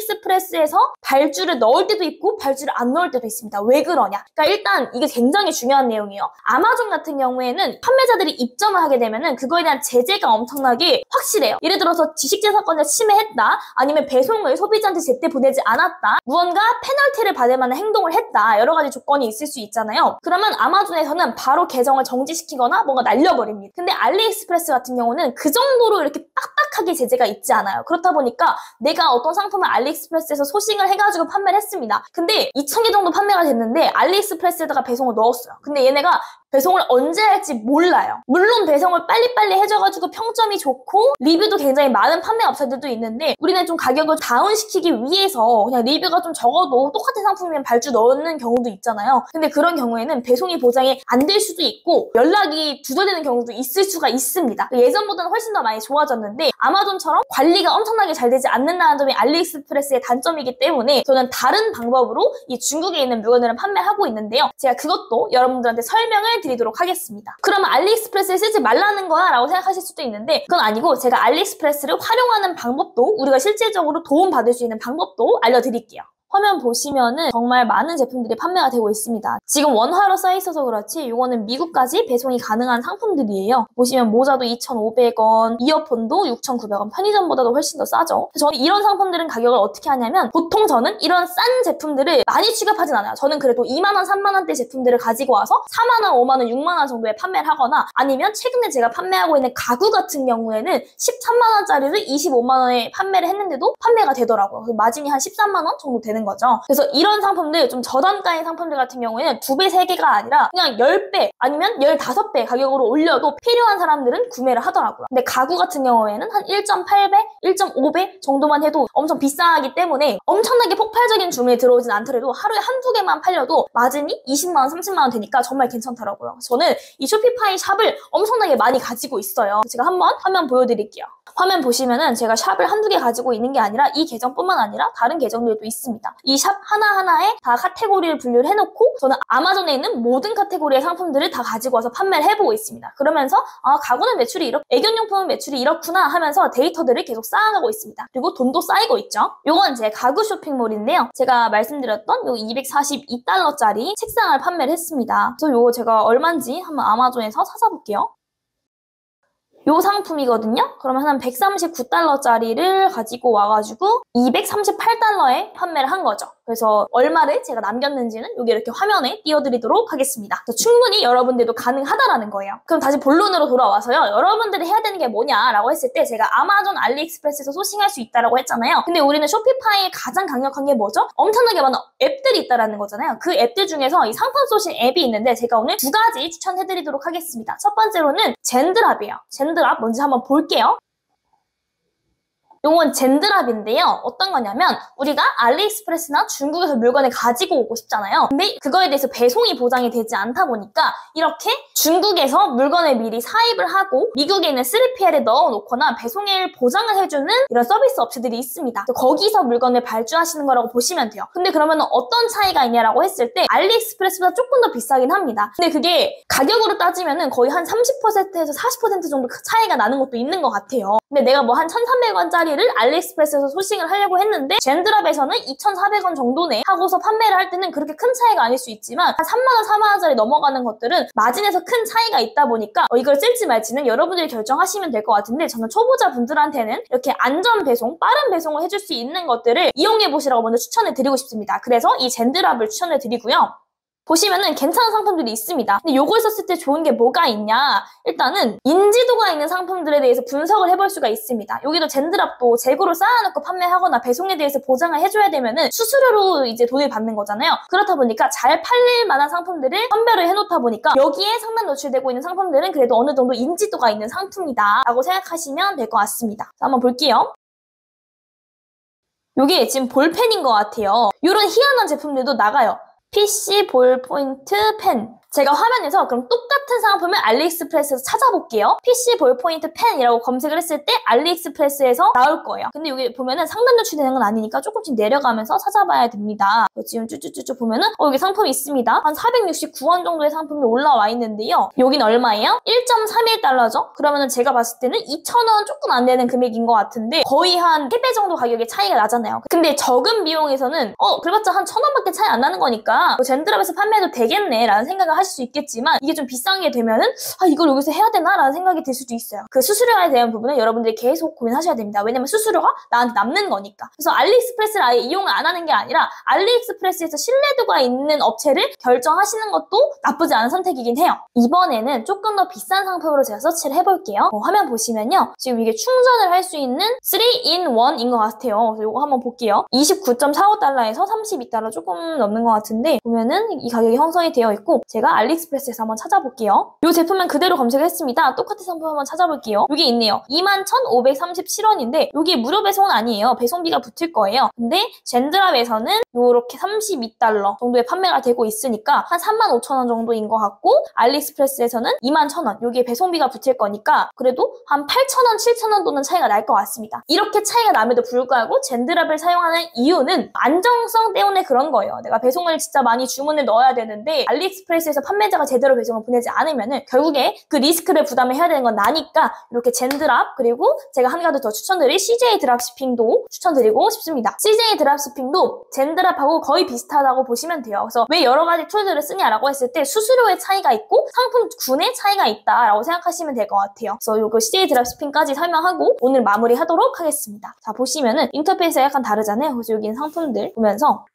알리익스프레스에서 발주를 넣을 때도 있고 발주를 안 넣을 때도 있습니다. 왜 그러냐? 그러니까 일단 이게 굉장히 중요한 내용이에요. 아마존 같은 경우에는 판매자들이 입점을 하게 되면은 그거에 대한 제재가 엄청나게 확실해요. 예를 들어서 지식재산권자 침해했다, 아니면 배송을 소비자한테 제때 보내지 않았다, 무언가 페널티를 받을 만한 행동을 했다, 여러 가지 조건이 있을 수 있잖아요. 그러면 아마존에서는 바로 계정을 정지시키거나 뭔가 날려버립니다. 근데 알리익스프레스 같은 경우는 그 정도로 이렇게 빡빡하게 제재가 있지 않아요. 그렇다 보니까 내가 어떤 상품을 알리익스프레스에서 소싱을 해가지고 판매를 했습니다. 근데 2,000개 정도 판매가 됐는데 알리익스프레스에다가 배송을 넣었어요. 근데 얘네가 배송을 언제 할지 몰라요. 물론 배송을 빨리빨리 해줘가지고 평점이 좋고 리뷰도 굉장히 많은 판매 업체들도 있는데 우리는 좀 가격을 다운시키기 위해서 그냥 리뷰가 좀 적어도 똑같은 상품이면 발주 넣는 경우도 있잖아요. 근데 그런 경우에는 배송이 보장이 안 될 수도 있고 연락이 두절되는 경우도 있을 수가 있습니다. 예전보다는 훨씬 더 많이 좋아졌는데 아마존처럼 관리가 엄청나게 잘 되지 않는다는 점이 알리익스프레스의 단점이기 때문에 저는 다른 방법으로 이 중국에 있는 물건들을 판매하고 있는데요. 제가 그것도 여러분들한테 설명을 드리도록 하겠습니다. 그러면 알리익스프레스를 쓰지 말라는 거야 라고 생각하실 수도 있는데 그건 아니고 제가 알리익스프레스를 활용하는 방법도 우리가 실질적으로 도움받을 수 있는 방법도 알려드릴게요. 화면 보시면은 정말 많은 제품들이 판매가 되고 있습니다. 지금 원화로 써있어서 그렇지 이거는 미국까지 배송이 가능한 상품들이에요. 보시면 모자도 2,500원, 이어폰도 6,900원, 편의점보다도 훨씬 더 싸죠. 저는 이런 상품들은 가격을 어떻게 하냐면 보통 저는 이런 싼 제품들을 많이 취급하진 않아요. 저는 그래도 2만원, 3만원대 제품들을 가지고 와서 4만원, 5만원, 6만원 정도에 판매를 하거나 아니면 최근에 제가 판매하고 있는 가구 같은 경우에는 13만원짜리를 25만원에 판매를 했는데도 판매가 되더라고요. 마진이 한 13만원 정도 되는 되는 거죠. 그래서 이런 상품들, 좀 저단가인 상품들 같은 경우에는 2배, 3개가 아니라 그냥 10배 아니면 15배 가격으로 올려도 필요한 사람들은 구매를 하더라고요. 근데 가구 같은 경우에는 한 1.8배, 1.5배 정도만 해도 엄청 비싸기 때문에 엄청나게 폭발적인 주문이 들어오진 않더라도 하루에 한두 개만 팔려도 마진이 20만 원, 30만 원 되니까 정말 괜찮더라고요. 저는 이 쇼피파이 샵을 엄청나게 많이 가지고 있어요. 제가 한번 화면 보여드릴게요. 화면 보시면은 제가 샵을 한두 개 가지고 있는 게 아니라 이 계정뿐만 아니라 다른 계정들도 있습니다. 이 샵 하나하나에 다 카테고리를 분류를 해놓고 저는 아마존에 있는 모든 카테고리의 상품들을 다 가지고 와서 판매를 해보고 있습니다. 그러면서 가구는 매출이 이렇게, 애견용품은 매출이 이렇구나 하면서 데이터들을 계속 쌓아가고 있습니다. 그리고 돈도 쌓이고 있죠. 요건 제 가구 쇼핑몰인데요. 제가 말씀드렸던 요 242달러짜리 책상을 판매를 했습니다. 그래서 요거 제가 얼마인지 한번 아마존에서 찾아볼게요. 요 상품이거든요. 그러면 한 139달러짜리를 가지고 와가지고 238달러에 판매를 한 거죠. 그래서 얼마를 제가 남겼는지는 여기 이렇게 화면에 띄워드리도록 하겠습니다. 충분히 여러분들도 가능하다라는 거예요. 그럼 다시 본론으로 돌아와서요. 여러분들이 해야 되는 게 뭐냐라고 했을 때 제가 아마존, 알리익스프레스에서 소싱할 수 있다라고 했잖아요. 근데 우리는 쇼피파이에 가장 강력한 게 뭐죠? 엄청나게 많은 앱들이 있다라는 거잖아요. 그 앱들 중에서 이 상품 소싱 앱이 있는데 제가 오늘 2가지 추천해드리도록 하겠습니다. 첫 번째로는 젠드랍이에요. 젠드랍 뭔지 한번 볼게요. 요건 젠드랍인데요. 어떤 거냐면 우리가 알리익스프레스나 중국에서 물건을 가지고 오고 싶잖아요. 근데 그거에 대해서 배송이 보장이 되지 않다 보니까 이렇게 중국에서 물건을 미리 사입을 하고 미국에 있는 3PL에 넣어놓거나 배송을 보장을 해주는 이런 서비스 업체들이 있습니다. 거기서 물건을 발주하시는 거라고 보시면 돼요. 근데 그러면 어떤 차이가 있냐라고 했을 때 알리익스프레스보다 조금 더 비싸긴 합니다. 근데 그게 가격으로 따지면은 거의 한 30%에서 40% 정도 차이가 나는 것도 있는 것 같아요. 근데 내가 뭐 한 1,300원짜리 알리익스프레스에서 소싱을 하려고 했는데 젠드랍에서는 2,400원 정도네 하고서 판매를 할 때는 그렇게 큰 차이가 아닐 수 있지만 한 3만원, 4만원짜리 넘어가는 것들은 마진에서 큰 차이가 있다 보니까 이걸 쓸지 말지는 여러분들이 결정하시면 될 것 같은데 저는 초보자 분들한테는 이렇게 안전 배송, 빠른 배송을 해줄 수 있는 것들을 이용해 보시라고 먼저 추천을 드리고 싶습니다. 그래서 이 젠드랍을 추천을 드리고요. 보시면은 괜찮은 상품들이 있습니다. 근데 요걸 썼을 때 좋은 게 뭐가 있냐? 일단은 인지도가 있는 상품들에 대해서 분석을 해볼 수가 있습니다. 여기도 젠드랍도 재고를 쌓아놓고 판매하거나 배송에 대해서 보장을 해줘야 되면은 수수료로 이제 돈을 받는 거잖아요. 그렇다 보니까 잘 팔릴 만한 상품들을 선별을 해놓다 보니까 여기에 상단 노출되고 있는 상품들은 그래도 어느 정도 인지도가 있는 상품이다 라고 생각하시면 될 것 같습니다. 자, 한번 볼게요. 요게 지금 볼펜인 것 같아요. 요런 희한한 제품들도 나가요. PC 볼포인트 펜. 제가 화면에서 그럼 똑같은 상품을 알리익스프레스에서 찾아볼게요. PC 볼포인트 펜이라고 검색을 했을 때 알리익스프레스에서 나올 거예요. 근데 여기 보면은 상단 노출되는 건 아니니까 조금씩 내려가면서 찾아봐야 됩니다. 지금 쭉쭉쭉 보면은 여기 상품이 있습니다. 한 469원 정도의 상품이 올라와 있는데요. 여긴 얼마예요? 1.31달러죠? 그러면은 제가 봤을 때는 2,000원 조금 안 되는 금액인 것 같은데 거의 한 3배 정도 가격의 차이가 나잖아요. 근데 적은 비용에서는 그래봤자 한 1,000원밖에 차이 안 나는 거니까 젠드랍에서 판매해도 되겠네 라는 생각을 하실 수 있겠지만 이게 좀 비싼 게 되면은 이걸 여기서 해야 되나? 라는 생각이 들 수도 있어요. 그 수수료에 대한 부분은 여러분들이 계속 고민하셔야 됩니다. 왜냐면 수수료가 나한테 남는 거니까. 그래서 알리익스프레스를 아예 이용을 안 하는 게 아니라 알리익스프레스에서 신뢰도가 있는 업체를 결정하시는 것도 나쁘지 않은 선택이긴 해요. 이번에는 조금 더 비싼 상품으로 제가 서치를 해볼게요. 화면 보시면요. 지금 이게 충전을 할 수 있는 3-in-1인 것 같아요. 그래서 이거 한번 볼게요. 29.45달러에서 32달러 조금 넘는 것 같은데 보면은 이 가격이 형성이 되어 있고 제가 알리익스프레스에서 한번 찾아볼게요. 이 제품은 그대로 검색을 했습니다. 똑같은 상품 한번 찾아볼게요. 이게 있네요. 21,537원인데 이게 무료 배송은 아니에요. 배송비가 붙을 거예요. 근데 젠드랍에서는 이렇게 32달러 정도의 판매가 되고 있으니까 한 35,000원 정도인 것 같고 알리익스프레스에서는 21,000원 여기에 배송비가 붙을 거니까 그래도 한 8,000원, 7,000원 도는 차이가 날 것 같습니다. 이렇게 차이가 남에도 불구하고 젠드랍을 사용하는 이유는 안정성 때문에 그런 거예요. 내가 배송을 진짜 많이 주문을 넣어야 되는데 알리익스프레스에서 판매자가 제대로 배송을 보내지 않으면은 결국에 그 리스크를 부담을 해야 되는 건 나니까 이렇게 젠드랍 그리고 제가 한 가지 더 추천드릴 CJ 드랍시핑도 추천드리고 싶습니다. CJ 드랍시핑도 젠드랍하고 거의 비슷하다고 보시면 돼요. 그래서 왜 여러 가지 툴들을 쓰냐라고 했을 때 수수료의 차이가 있고 상품군의 차이가 있다라고 생각하시면 될 것 같아요. 그래서 이거 CJ 드랍시핑까지 설명하고 오늘 마무리하도록 하겠습니다. 자 보시면은 인터페이스가 약간 다르잖아요. 그래서 여기 있는 상품들 보면서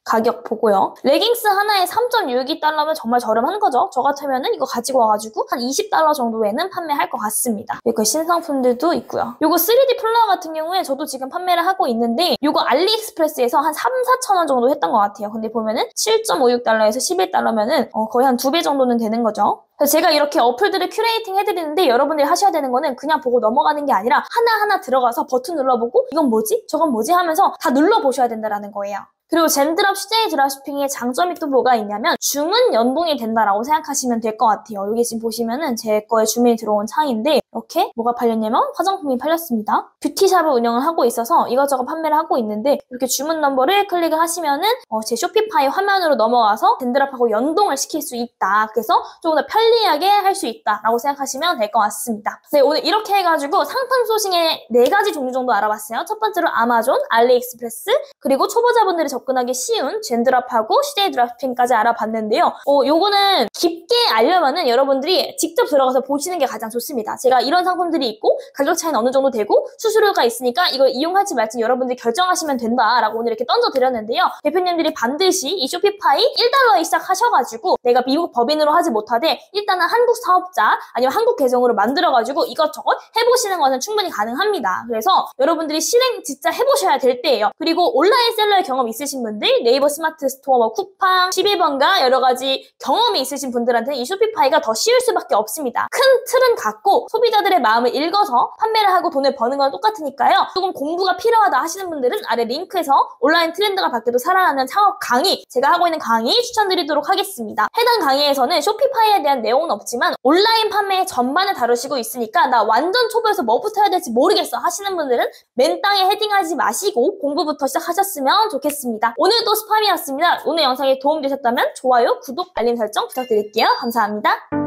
가격 보고요. 레깅스 하나에 3.62달러면 정말 저렴한 거죠. 저 같으면은 이거 가지고 와가지고 한 20달러 정도에는 판매할 것 같습니다. 이거 신상품들도 있고요. 요거 3D 플라워 같은 경우에 저도 지금 판매를 하고 있는데 요거 알리익스프레스에서 한 3-4천원 정도 했던 것 같아요. 근데 보면은 7.56달러에서 11달러면은 거의 한 2배 정도는 되는 거죠. 그래서 제가 이렇게 어플들을 큐레이팅 해드리는데 여러분들이 하셔야 되는 거는 그냥 보고 넘어가는 게 아니라 하나하나 들어가서 버튼 눌러보고 이건 뭐지? 저건 뭐지? 하면서 다 눌러보셔야 된다는 거예요. 그리고 젠드랍 CJ 드랍시핑의 장점이 또 뭐가 있냐면 주문 연동이 된다라고 생각하시면 될 것 같아요. 여기 지금 보시면은 제 거에 주문이 들어온 창인데 이렇게 뭐가 팔렸냐면 화장품이 팔렸습니다. 뷰티샵을 운영을 하고 있어서 이것저것 판매를 하고 있는데 이렇게 주문 넘버를 클릭을 하시면은 제 쇼피파이 화면으로 넘어와서 젠드랍하고 연동을 시킬 수 있다. 그래서 조금 더 편리하게 할 수 있다라고 생각하시면 될 것 같습니다. 네, 오늘 이렇게 해가지고 상품 소싱의 4가지 종류 정도 알아봤어요. 첫 번째로 아마존, 알리익스프레스, 그리고 초보자분들이 접근하기 쉬운 젠드랍하고 CJ 드랍핑까지 알아봤는데요. 요거는 깊게 알려면은 여러분들이 직접 들어가서 보시는 게 가장 좋습니다. 제가 이런 상품들이 있고 가격 차이는 어느 정도 되고 수수료가 있으니까 이걸 이용할지 말지 여러분들이 결정하시면 된다라고 오늘 이렇게 던져드렸는데요. 대표님들이 반드시 이 쇼피파이 1달러에 시작하셔가지고 내가 미국 법인으로 하지 못하되 일단은 한국 사업자 아니면 한국 계정으로 만들어가지고 이것저것 해보시는 것은 충분히 가능합니다. 그래서 여러분들이 실행 진짜 해보셔야 될 때예요. 그리고 온라인 셀러의 경험 있으신 분들, 네이버 스마트 스토어, 뭐 쿠팡, 11번가 여러 가지 경험이 있으신 분들한테는 이 쇼피파이가 더 쉬울 수밖에 없습니다. 큰 틀은 같고 소비자들의 마음을 읽어서 판매를 하고 돈을 버는 건 똑같으니까요. 조금 공부가 필요하다 하시는 분들은 아래 링크에서 온라인 트렌드가 바뀌어도 살아나는 창업 강의, 제가 하고 있는 강의 추천드리도록 하겠습니다. 해당 강의에서는 쇼피파이에 대한 내용은 없지만 온라인 판매의 전반을 다루시고 있으니까 나 완전 초보여서 뭐부터 해야 될지 모르겠어 하시는 분들은 맨 땅에 헤딩하지 마시고 공부부터 시작하셨으면 좋겠습니다. 오늘도 스팜이었습니다. 오늘 영상이 도움되셨다면 좋아요, 구독, 알림 설정 부탁드릴게요. 감사합니다.